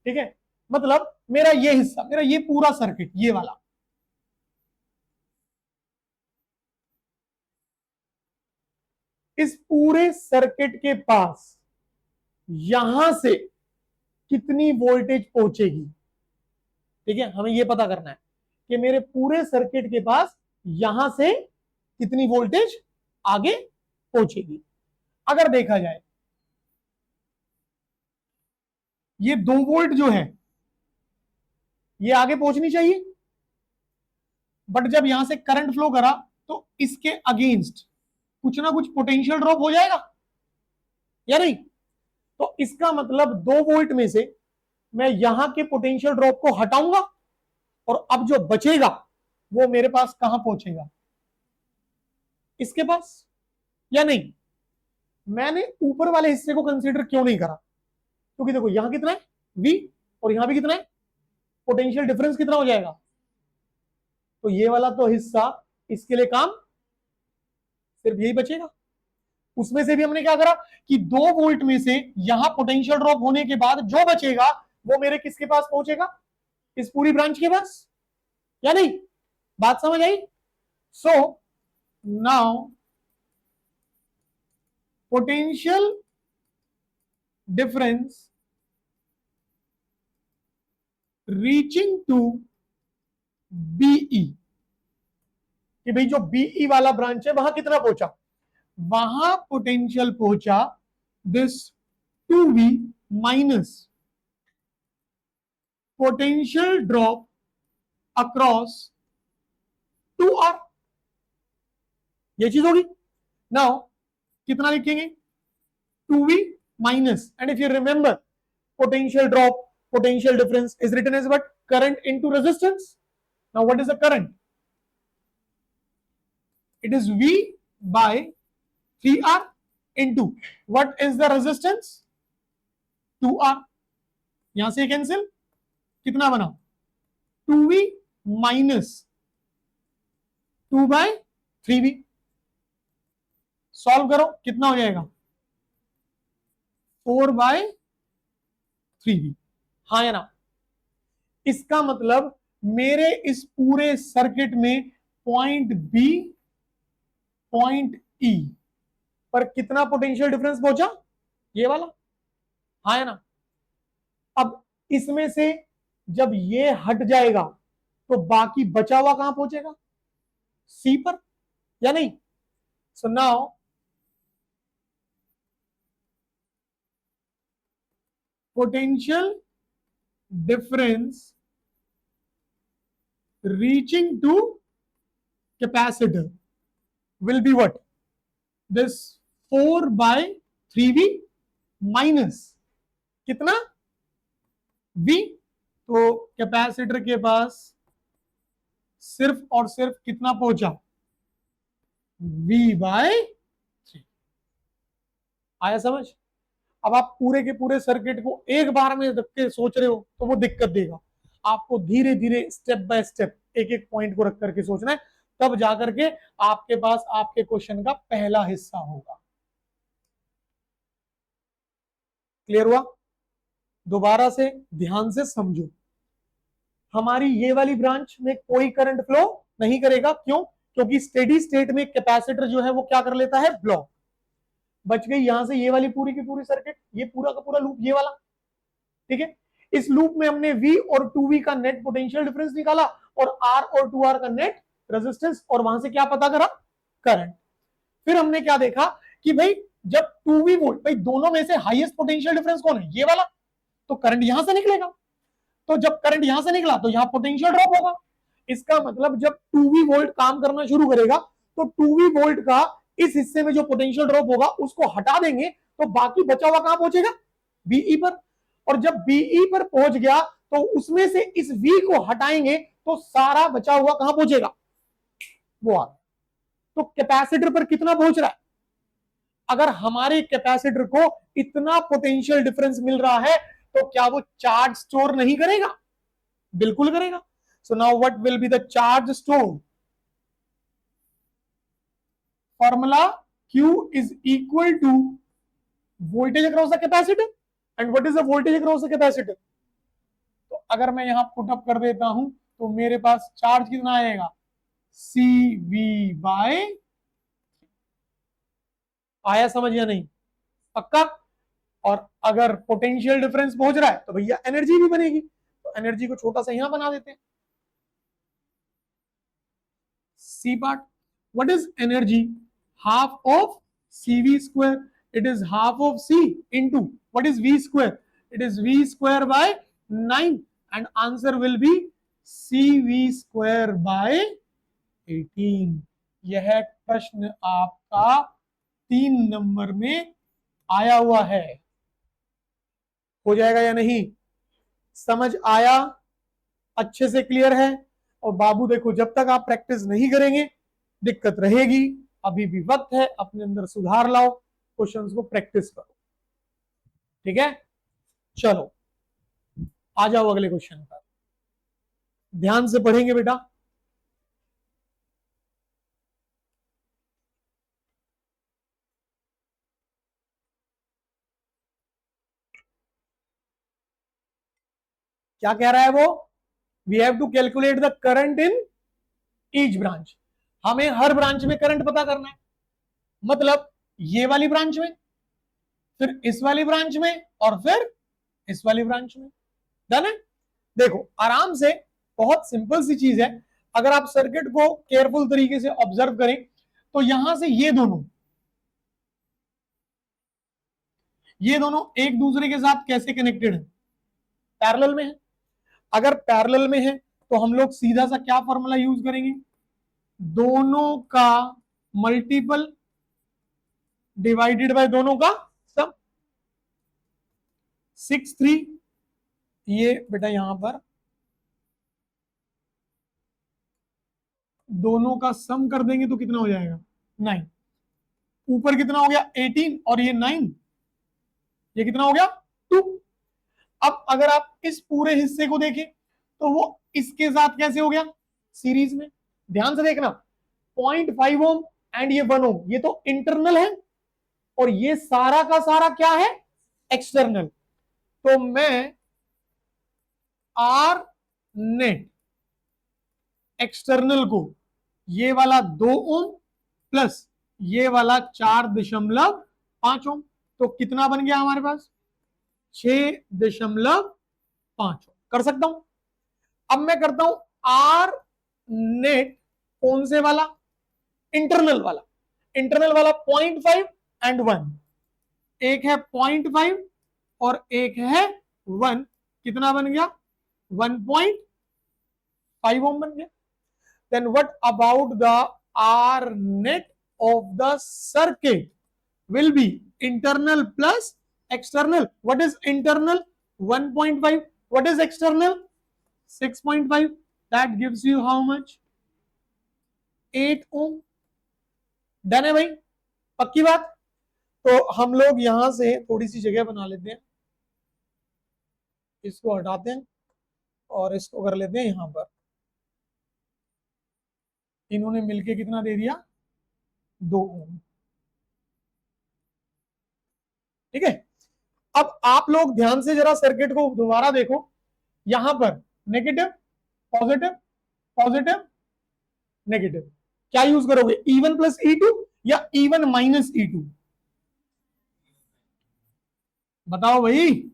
ठीक है, मतलब मेरा ये हिस्सा, मेरा ये पूरा सर्किट, ये वाला, इस पूरे सर्किट के पास यहां से कितनी वोल्टेज पहुंचेगी, ठीक है, हमें यह पता करना है कि मेरे पूरे सर्किट के पास यहां से कितनी वोल्टेज आगे पहुंचेगी। अगर देखा जाए ये 2 वोल्ट जो है ये आगे पहुंचनी चाहिए, बट जब यहां से करंट फ्लो करा तो इसके अगेंस्ट कुछ ना कुछ पोटेंशियल ड्रॉप हो जाएगा या नहीं। तो इसका मतलब 2 वोल्ट में से मैं यहां के पोटेंशियल ड्रॉप को हटाऊंगा और अब जो बचेगा वो मेरे पास कहां पहुंचेगा, इसके पास, या नहीं। मैंने ऊपर वाले हिस्से को कंसीडर क्यों नहीं करा, क्योंकि देखो यहां कितना है V और यहां भी कितना है, पोटेंशियल डिफरेंस कितना हो जाएगा, तो ये वाला तो हिस्सा इसके लिए काम सिर्फ यही बचेगा। उसमें से भी हमने क्या करा कि 2 वोल्ट में से यहां पोटेंशियल ड्रॉप होने के बाद जो बचेगा वो मेरे किसके पास पहुंचेगा, इस पूरी ब्रांच के पास, या नहीं। बात समझ आई। So now potential difference reaching to BE, कि भाई जो बीई वाला ब्रांच है वहां कितना पहुंचा, वहां पोटेंशियल पहुंचा this 2V minus potential drop across 2R, ये चीज होगी। नाउ कितना लिखेंगे, 2V minus, and if you remember potential drop, potential difference is written as what, current into resistance. Now what is the current, it is V by 3R into what is the resistance, 2R, यहां से कैंसिल, कितना बना 2V minus 2 by 3V, solve करो कितना हो जाएगा 4 by 3V, हाँ या ना। इसका मतलब मेरे इस पूरे सर्किट में पॉइंट बी पॉइंट ई पर कितना पोटेंशियल डिफरेंस पहुंचा, ये वाला, हाँ या ना। अब इसमें से जब ये हट जाएगा तो बाकी बचा हुआ कहां पहुंचेगा, सी पर, या नहीं। सो now potential difference reaching to capacitor will be what, this 4 by 3V minus कितना V, तो कैपेसिटर के पास सिर्फ और सिर्फ कितना पहुंचा V by 3, आया समझ। अब आप पूरे के पूरे सर्किट को एक बार में रख के सोच रहे हो तो वो दिक्कत देगा, आपको धीरे धीरे स्टेप बाय स्टेप एक एक पॉइंट को रख करके सोचना है, तब जाकर के आपके पास आपके क्वेश्चन का पहला हिस्सा होगा। क्लियर हुआ। दोबारा से ध्यान से समझो, हमारी ये वाली ब्रांच में कोई करंट फ्लो नहीं करेगा, क्यों, क्योंकि स्टेडी स्टेट में कैपेसिटर जो है वो क्या कर लेता है, ब्लॉक। बच गई यहां से ये वाली पूरी की पूरी सर्किट, ये पूरा का पूरा लूप, ये वाला, ठीक है। इस लूप में हमने V और 2V का नेट पोटेंशियल डिफरेंस निकाला और R और 2R का नेट रेजिस्टेंस, और वहां से क्या पता करा, करंट। फिर हमने क्या देखा कि भाई जब 2V वोल्ट, भाई दोनों में से हाईएस्ट पोटेंशियल डिफरेंस कौन है, ये वाला, तो करंट यहां से निकलेगा। तो जब करंट यहां से निकला तो यहां पोटेंशियल ड्रॉप होगा। इसका मतलब जब 2V वोल्ट काम करना शुरू करेगा तो 2V वोल्ट का इस हिस्से में जो पोटेंशियल ड्रॉप होगा उसको हटा देंगे तो बाकी बचा हुआ कहां पहुंचेगा, बीई पर। और जब बीई पर पहुंच गया तो उसमें से इस V को हटाएंगे तो सारा बचा हुआ कहां पहुंचेगा, वो आ। तो कैपेसिटर पर कितना पहुंच रहा है? अगर हमारे कैपेसिटर को इतना पोटेंशियल डिफरेंस मिल रहा है तो क्या वो चार्ज स्टोर नहीं करेगा? बिल्कुल करेगा. So now what will be the charge store? Formula Q is equal to voltage across the capacitor. And what is the voltage across the capacitor? तो अगर मैं यहां पुट अप कर देता हूं तो मेरे पास चार्ज कितना आएगा? CV by. आया समझ या नहीं? पक्का? और अगर पोटेंशियल डिफरेंस पहुंच रहा है तो भैया एनर्जी भी बनेगी. तो एनर्जी को छोटा सा यहां बना देते हैं. C part, what is energy? Half of CV square. It is half of C into what is V square? It is V square by 9 and answer will be CV square by 18. यह प्रश्न आपका 3 नंबर में आया हुआ है. हो जाएगा या नहीं? समझ आया? अच्छे से क्लियर है? और बाबू देखो, जब तक आप प्रैक्टिस नहीं करेंगे दिक्कत रहेगी. अभी भी वक्त है, अपने अंदर सुधार लाओ, क्वेश्चंस को प्रैक्टिस करो. ठीक है, चलो आ जाओ अगले क्वेश्चन पर. ध्यान से पढ़ेंगे बेटा. क्या कह रहा है वो? We have to calculate the current in each branch. हमें हर ब्रांच में करंट पता करना है. मतलब ये वाली ब्रांच में, फिर इस वाली ब्रांच में, और फिर इस वाली ब्रांच में. डन है? देखो आराम से, बहुत सिंपल सी चीज है. अगर आप सर्किट को केयरफुल तरीके से ऑब्जर्व करें तो यहां से ये दोनों एक दूसरे के साथ कैसे कनेक्टेड है? पैरेलल में है. अगर पैरेलल में है तो हम लोग सीधा सा क्या फॉर्मूला यूज करेंगे? दोनों का मल्टीपल डिवाइडेड बाय दोनों का सम. 6 3 ये बेटा यहां पर दोनों का सम कर देंगे तो कितना हो जाएगा? 9. ऊपर कितना हो गया? 18 और ये 9, ये कितना हो गया? 2. अब अगर आप इस पूरे हिस्से को देखें तो वो इसके साथ कैसे हो गया? सीरीज में. ध्यान से देखना, 0.5 ओम एंड ये 1 ओम, ये तो इंटरनल है और ये सारा का सारा क्या है? एक्सटर्नल. तो मैं आर नेट एक्सटर्नल को ये वाला 2 ओम प्लस ये वाला 4.5 ओम, तो कितना बन गया हमारे पास? 6.5 कर सकता हूं. अब मैं करता हूं आर नेट कौन से वाला? इंटरनल वाला. इंटरनल वाला 0.5 एंड 1. एक है 0.5 और एक है 1. कितना बन गया? 1.5 ओम बन गया. Then what about the R net of the circuit will be internal plus external. What is internal? 1.5. What is external? 6.5. That gives you how much? 8 ohm. Done है भाई? पक्की बात? तो हम लोग यहां से थोड़ी सी जगह बना लेते हैं, इसको हटाते हैं और इसको कर लेते हैं यहां पर. इन्होंने मिलके कितना दे दिया? 2 ओम. ठीक है. अब आप लोग ध्यान से जरा सर्किट को दोबारा देखो. यहां पर नेगेटिव पॉजिटिव पॉजिटिव नेगेटिव, क्या यूज करोगे? E1 प्लस E2 या E1 माइनस E2? बताओ भाई.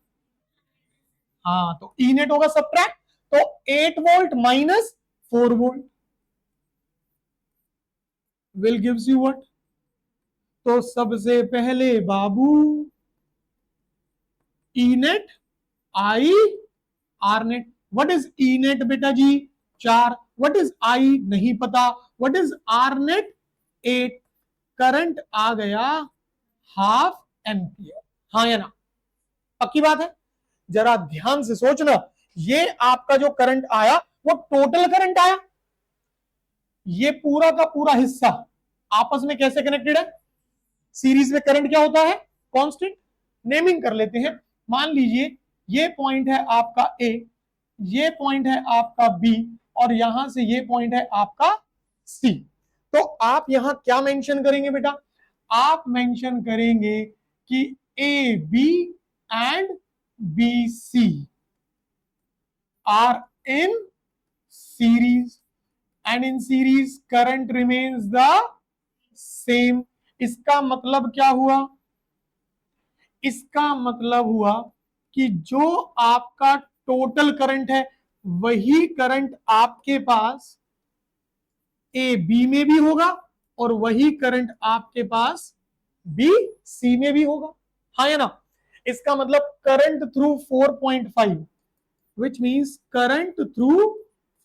हाँ, तो E नेट होगा सबट्रैक्ट, तो 8 volt minus 4 volt will gives you what? तो सबसे पहले बाबू E net I R net. What is E net बेटा जी? 4. What is I? नहीं पता. What is R net? 8. Current आ गया ½ एम्पियर. हाँ या ना? पक्की बात है? जरा ध्यान से सोचना, ये आपका जो करंट आया वो टोटल करंट आया. ये पूरा का पूरा हिस्सा आपस में कैसे कनेक्टेड है? सीरीज में करंट क्या होता है? कांस्टेंट। नेमिंग कर लेते हैं। मान लीजिए ये पॉइंट है आपका ए, ये पॉइंट है आपका बी, और यहां से ये पॉइंट है आपका सी। तो आप यहां क्या मेंशन करेंगे बेटा? आप मेंशन करेंगे कि A B and B C are in series, and in series current remains the same. इसका मतलब क्या हुआ? इसका मतलब हुआ कि जो आपका टोटल करंट है वही करंट आपके पास ए बी में भी होगा, और वही करंट आपके पास बी सी में भी होगा। हाँ या ना? इसका मतलब current through 4.5, which means current through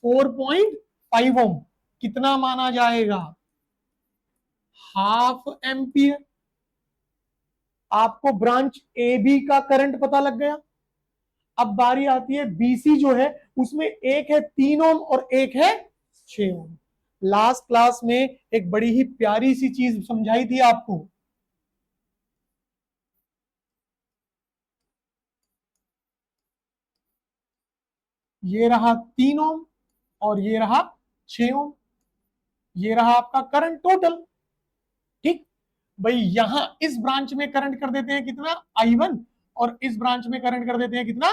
4.5 ओम कितना माना जाएगा? Half ampere. आपको ब्रांच ए बी का करंट पता लग गया। अब बारी आती है बीसी जो है, उसमें एक है 3 ओम और एक है 6 ओम। लास्ट क्लास में एक बड़ी ही प्यारी सी चीज समझाई थी आपको। ये रहा 3 ओम और ये रहा 6 ओम। ये रहा आपका करंट टोटल। ठीक भाई, यहां इस ब्रांच में करंट कर देते हैं कितना? I1, और इस ब्रांच में करंट कर देते हैं कितना?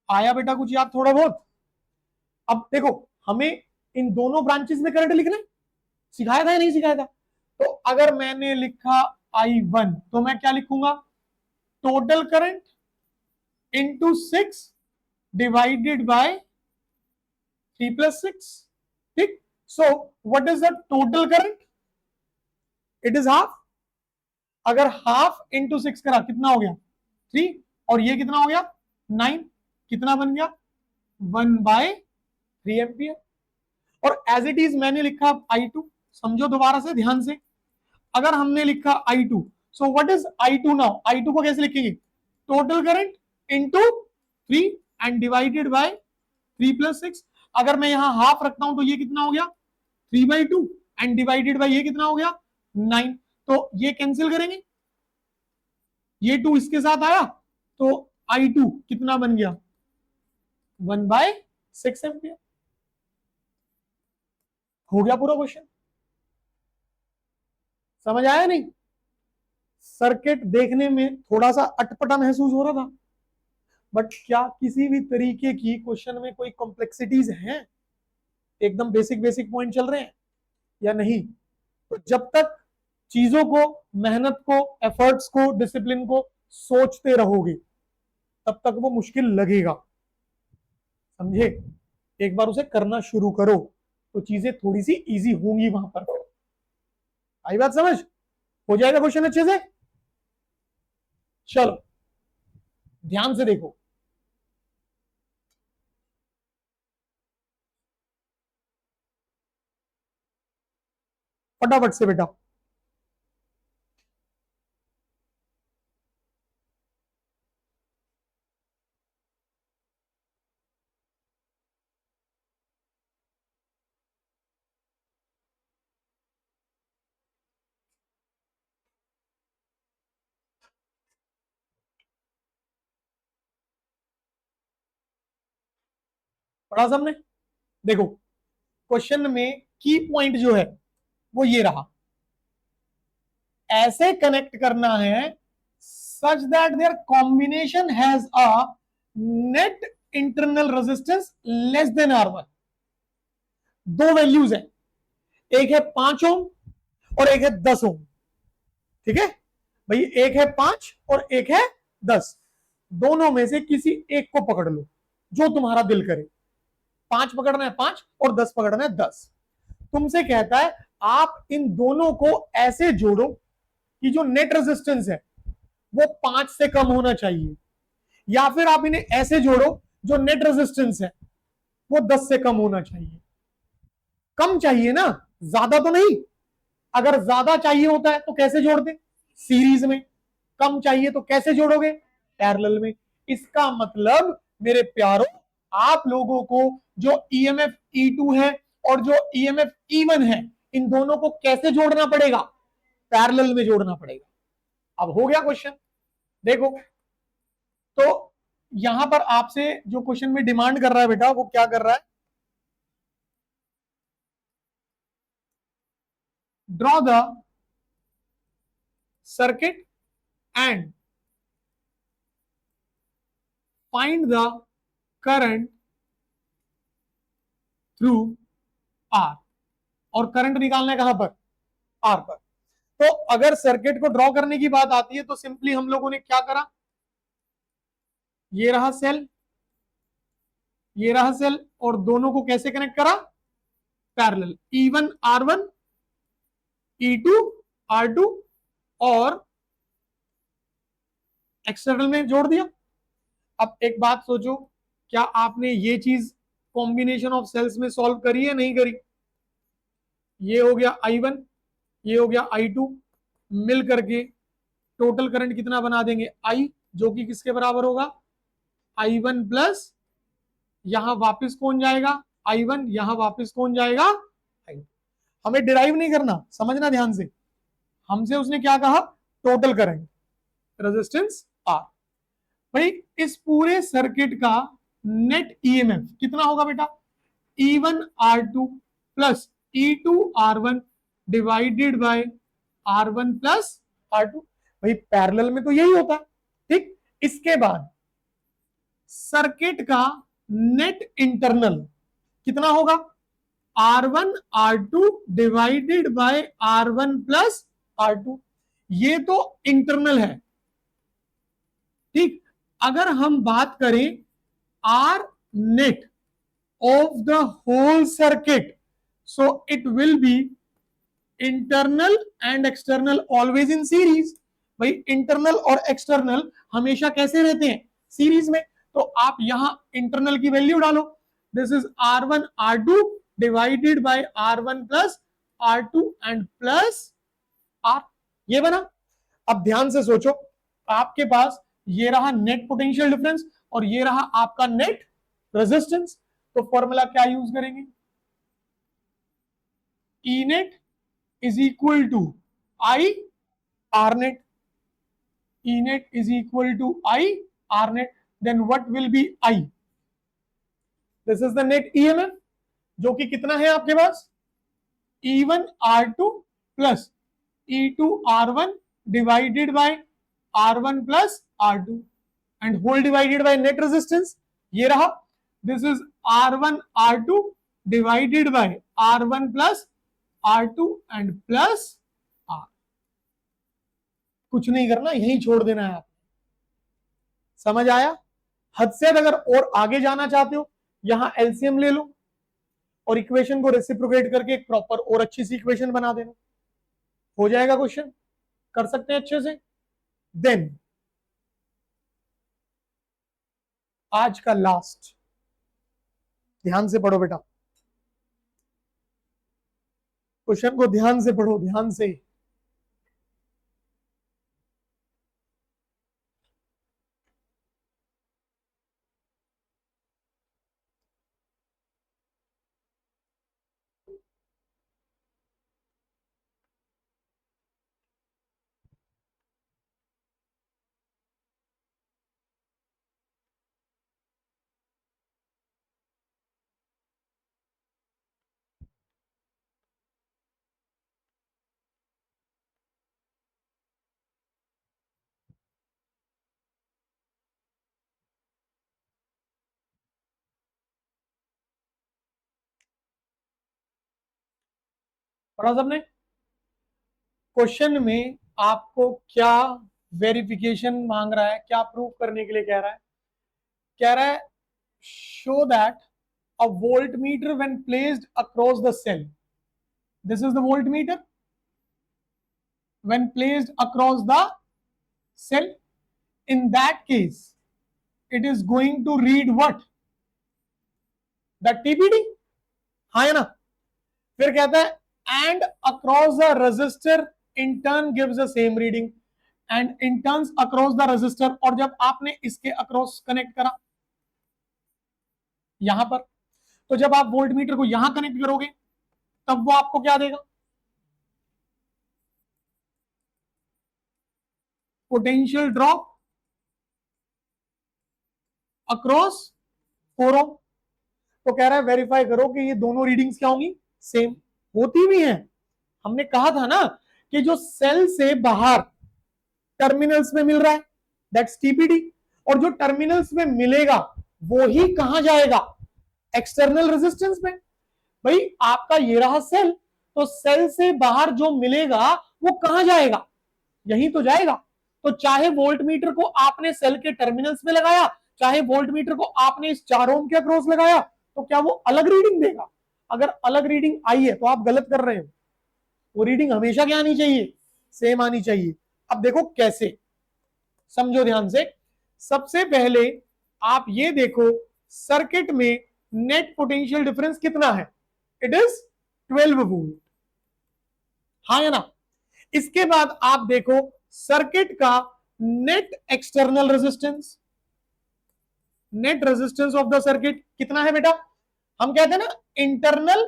आया बेटा कुछ याद थोड़ा बहुत? अब देखो, हमें इन दोनों ब्रांचेस में करंट लिखना है, सिखाया था या नहीं सिखाया था? तो अगर मैंने लिखा I1 तो मैं क्या लिखूंगा? Total current into 6 divided by 3+6। ठीक, सो what is the total current? It is half. अगर हाफ इंटू 6 करा कितना हो गया? 3, और ये कितना हो गया? 9। कितना बन गया? 1/3 एम्पियर। और एज इट इज मैंने लिखा I2। समझो दोबारा से ध्यान से, अगर हमने लिखा I2, so what is I2 now? I2 को कैसे लिखेंगे? Total current into 3 and divided by 3+6। अगर मैं यहां हाफ रखता हूं तो ये कितना हो गया? 3/2 एंड डिवाइडेड बाय ये कितना हो गया? 9। तो ये कैंसिल करेंगे, ये 2 इसके साथ आया, तो I2 कितना बन गया? 1/6 एम्पियर। हो गया पूरा क्वेश्चन। समझ आया नहीं? सर्किट देखने में थोड़ा सा अटपटा महसूस हो रहा था, बट क्या किसी भी तरीके की क्वेश्चन में कोई कॉम्प्लेक्सिटीज हैं? एकदम बेसिक बेसिक पॉइंट चल रहे हैं या नहीं? तो जब तक चीजों को, मेहनत को, एफर्ट्स को, डिसिप्लिन को सोचते रहोगे तब तक वो मुश्किल लगेगा। समझे? एक बार उसे करना शुरू करो तो चीजें थोड़ी सी इजी होंगी वहां पर। आई बात समझ? हो जाएगा क्वेश्चन अच्छे से? चलो ध्यान से देखो। फटाफट से बेटा। पढ़ा सबने? देखो, क्वेश्चन में की पॉइंट जो है वो ये रहा, ऐसे कनेक्ट करना है such that there combination has a net internal resistance less than R1। दो वैल्यूज है, एक है 5 ओम और एक है 10 ओम। ठीक है भाई, एक है 5 और एक है 10। दोनों में से किसी एक को पकड़ लो जो तुम्हारा दिल करे। 5 पकड़ना है 5 और 10 पकड़ना है 10। तुमसे कहता है आप इन दोनों को ऐसे जोड़ो कि जो नेट रेजिस्टेंस है वो 5 से कम होना चाहिए, या फिर आप इन्हें ऐसे जोड़ो जो नेट रेजिस्टेंस है वो 10 से कम होना चाहिए। कम चाहिए ना, ज्यादा तो नहीं। अगर ज्यादा चाहिए होता है तो कैसे जोड़ते? सीरीज में। कम चाहिए तो कैसे जोड़ोगे? पैरेलल में। इसका मतलब मेरे प्यारों, आप लोगों को जो ईएमएफ E2 है और जो ईएमएफ E1 है, इन दोनों को कैसे जोड़ना पड़ेगा, पैरेलल में जोड़ना पड़ेगा। अब हो गया क्वेश्चन। देखो तो यहां पर आपसे जो क्वेश्चन में डिमांड कर रहा है बेटा, वो क्या कर रहा है, draw the circuit and find the current through R, और करंट निकालना है कहां पर, आर पर। तो अगर सर्किट को ड्रॉ करने की बात आती है तो सिंपली हम लोगों ने क्या करा, ये रहा सेल, ये रहा सेल, और दोनों को कैसे कनेक्ट करा, parallel, E1 R1 E2 R2 और एक्सटर्नल में जोड़ दिया। अब एक बात सोचो, क्या आपने ये चीज कॉम्बिनेशन ऑफ सेल्स में सॉल्व करी है, नहीं करी? ये हो गया I1, ये हो गया I2, मिल करके टोटल करंट कितना बना देंगे, I, जो कि किसके बराबर होगा, I1 प्लस, यहां वापस कौन जाएगा, I1, यहां वापस कौन जाएगा, I2। हमें डिराइव नहीं करना, समझना ध्यान से, हमसे उसने क्या कहा, टोटल करंट, रेजिस्टेंस R। भाई इस पूरे सर्किट का नेट ईएमएफ कितना होगा बेटा, E1 R2 plus E2 R1 divided by R1 plus R2। भाई पैरेलल में तो यही होता है, ठीक। इसके बाद सर्किट का नेट इंटरनल कितना होगा, R1 R2 divided by R1 plus R2। ये तो इंटरनल है, ठीक। अगर हम बात करें R net of the whole circuit, so it will be internal and external always in series. भाई इंटरनल और एक्सटर्नल हमेशा कैसे रहते हैं, सीरीज में। तो आप यहां इंटरनल की वैल्यू डालो, this is R1 R2 divided by R1 plus R2 and plus R, ये बना। अब ध्यान से सोचो, आपके पास ये रहा नेट पोटेंशियल डिफरेंस और ये रहा आपका नेट रेजिस्टेंस, तो फॉर्मूला क्या यूज करेंगे, E net is equal to I R net, E net is equal to I R net, then what will be I, this is the net EMF, जो कि कितना है आपके पास, E1 R2 plus E2 R1 divided by R1 plus R2 and whole divided by net resistance, ये रहा, this is R1 R2 divided by R1 plus R2 and plus R। कुछ नहीं करना, यही छोड़ देना है आप, समझ आया। हद से अगर और आगे जाना चाहते हो, यहां एलसीएम ले लो और इक्वेशन को रेसिप्रोकेट करके एक प्रॉपर और अच्छी सी इक्वेशन बना देना, हो जाएगा क्वेश्चन, कर सकते हैं अच्छे से। देन आज का लास्ट, ध्यान से पढ़ो बेटा, क्वेश्चन को ध्यान से पढ़ो, ध्यान से। पढ़ा सबने? क्वेश्चन में आपको क्या वेरिफिकेशन मांग रहा है, क्या प्रूव करने के लिए कह रहा है, कह रहा है show that a voltmeter when placed across the cell, this is the voltmeter when placed across the cell, in that case it is going to read what, the TPD, हाँ है ना। फिर कहता है and across the resistor in turn gives the same reading and in turns across the resistor, और जब आपने इसके अक्रॉस कनेक्ट करा यहां पर, तो जब आप वोल्टमीटर को यहां कनेक्ट करोगे तब वो आपको क्या देगा, पोटेंशियल ड्रॉप अक्रॉस 4 ओम। तो कह रहा है वेरीफाई करो कि ये दोनों रीडिंग्स क्या होंगी, सेम। होती भी है, हमने कहा था ना कि जो सेल से बाहर टर्मिनल्स में मिल रहा है दैट्स टीपीडी, और जो टर्मिनल्स में मिलेगा वो ही कहां जाएगा, एक्सटर्नल रेजिस्टेंस में। भाई आपका ये रहा सेल, तो सेल से बाहर जो मिलेगा वो कहां जाएगा, यही तो जाएगा। तो चाहे वोल्ट मीटर को आपने सेल के टर्मिनल्स में लगाया, चाहे वोल्ट मीटर को आपने इस 4 ओम के अक्रॉस लगाया, तो क्या वो अलग रीडिंग देगा? अगर अलग रीडिंग आई है तो आप गलत कर रहे हो। वो रीडिंग हमेशा क्या आनी चाहिए, सेम आनी चाहिए। अब देखो कैसे, समझो ध्यान से। सबसे पहले आप ये देखो, सर्किट में नेट पोटेंशियल डिफरेंस कितना है, इट इज 12 वोल्ट, हाँ या ना। इसके बाद आप देखो सर्किट का net external resistance, net resistance of the circuit कितना है बेटा। हम कहते हैं ना internal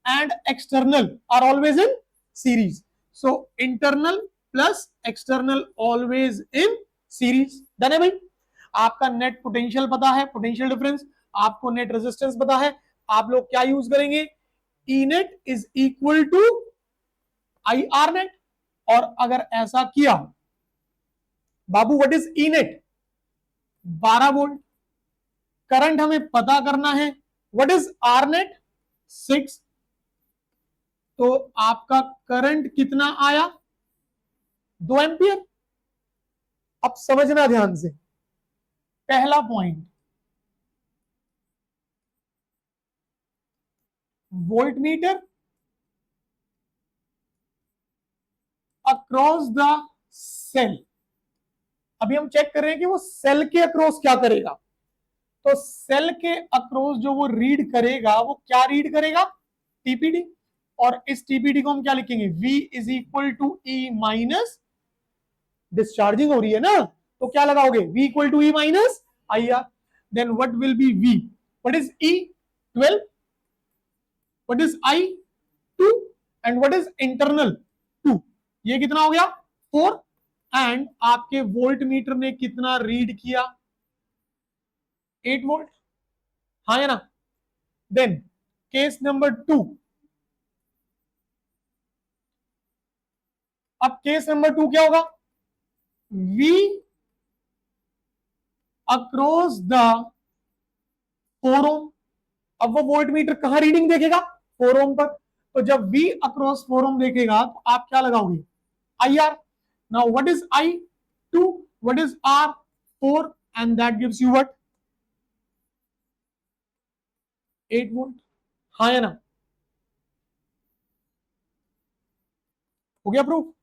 and external are always in series, so internal plus external always in series. Done है भाई। आपका नेट पोटेंशियल पता है, पोटेंशियल डिफरेंस, आपको नेट रेजिस्टेंस पता है, आप लोग क्या यूज करेंगे, E net is equal to I R net. और अगर ऐसा किया बाबू, what is E net, 12 volt. Current हमें पता करना है, व्हाट इज आर नेट, 6। तो आपका करंट कितना आया, 2 एंपियर। अब समझना ध्यान से, पहला point, voltmeter across the cell. अभी हम चेक कर रहे हैं कि वो सेल के अक्रॉस क्या करेगा। तो सेल के अक्रॉस जो वो रीड करेगा, वो क्या रीड करेगा, टीपीडी। और इस टीपीडी को हम क्या लिखेंगे, V is equal to E minus, discharging हो रही है ना, तो क्या लगाओगे, V equal to E minus I R. Then what will be V, what is E, 12, what is I, 2, and what is internal, 2। ये कितना हो गया, 4। एंड आपके वोल्ट मीटर ने कितना रीड किया, 8 वोल्ट, हाँ या ना। देन केस नंबर 2, अब केस नंबर 2 क्या होगा, V अक्रॉस द 4 ओम। अब वो वोल्ट मीटर कहां रीडिंग देखेगा, 4 ओम पर। तो जब V अक्रॉस 4 ओम देखेगा तो आप क्या लगाओगे, I R. Now what is I, 2, what is R, 4, and that gives you what, 8 volt, हाँ या ना। हो गया प्रूफ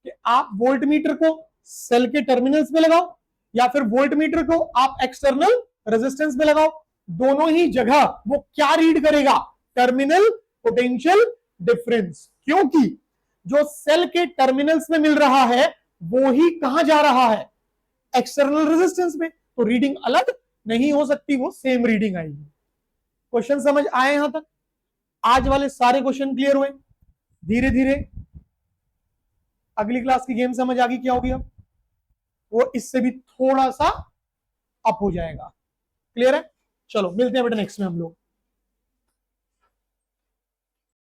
कि आप वोल्ट मीटर को सेल के टर्मिनल्स में लगाओ या फिर वोल्ट मीटर को आप एक्सटर्नल रेजिस्टेंस में लगाओ, दोनों ही जगह वो क्या रीड करेगा, टर्मिनल पोटेंशियल डिफरेंस। क्योंकि जो सेल के टर्मिनल्स में मिल रहा है वो ही कहां जा रहा है, एक्सटर्नल रेजिस्टेंस में। तो रीडिंग अलग नहीं हो सकती, वो सेम रीडिंग आएगी। क्वेश्चन समझ आए यहां तक, आज वाले सारे क्वेश्चन क्लियर हुए। धीरे धीरे अगली क्लास की गेम समझ आ गई क्या होगी, अब वो इससे भी थोड़ा सा अप हो जाएगा। क्लियर है, चलो मिलते हैं बेटा नेक्स्ट में हम लोग।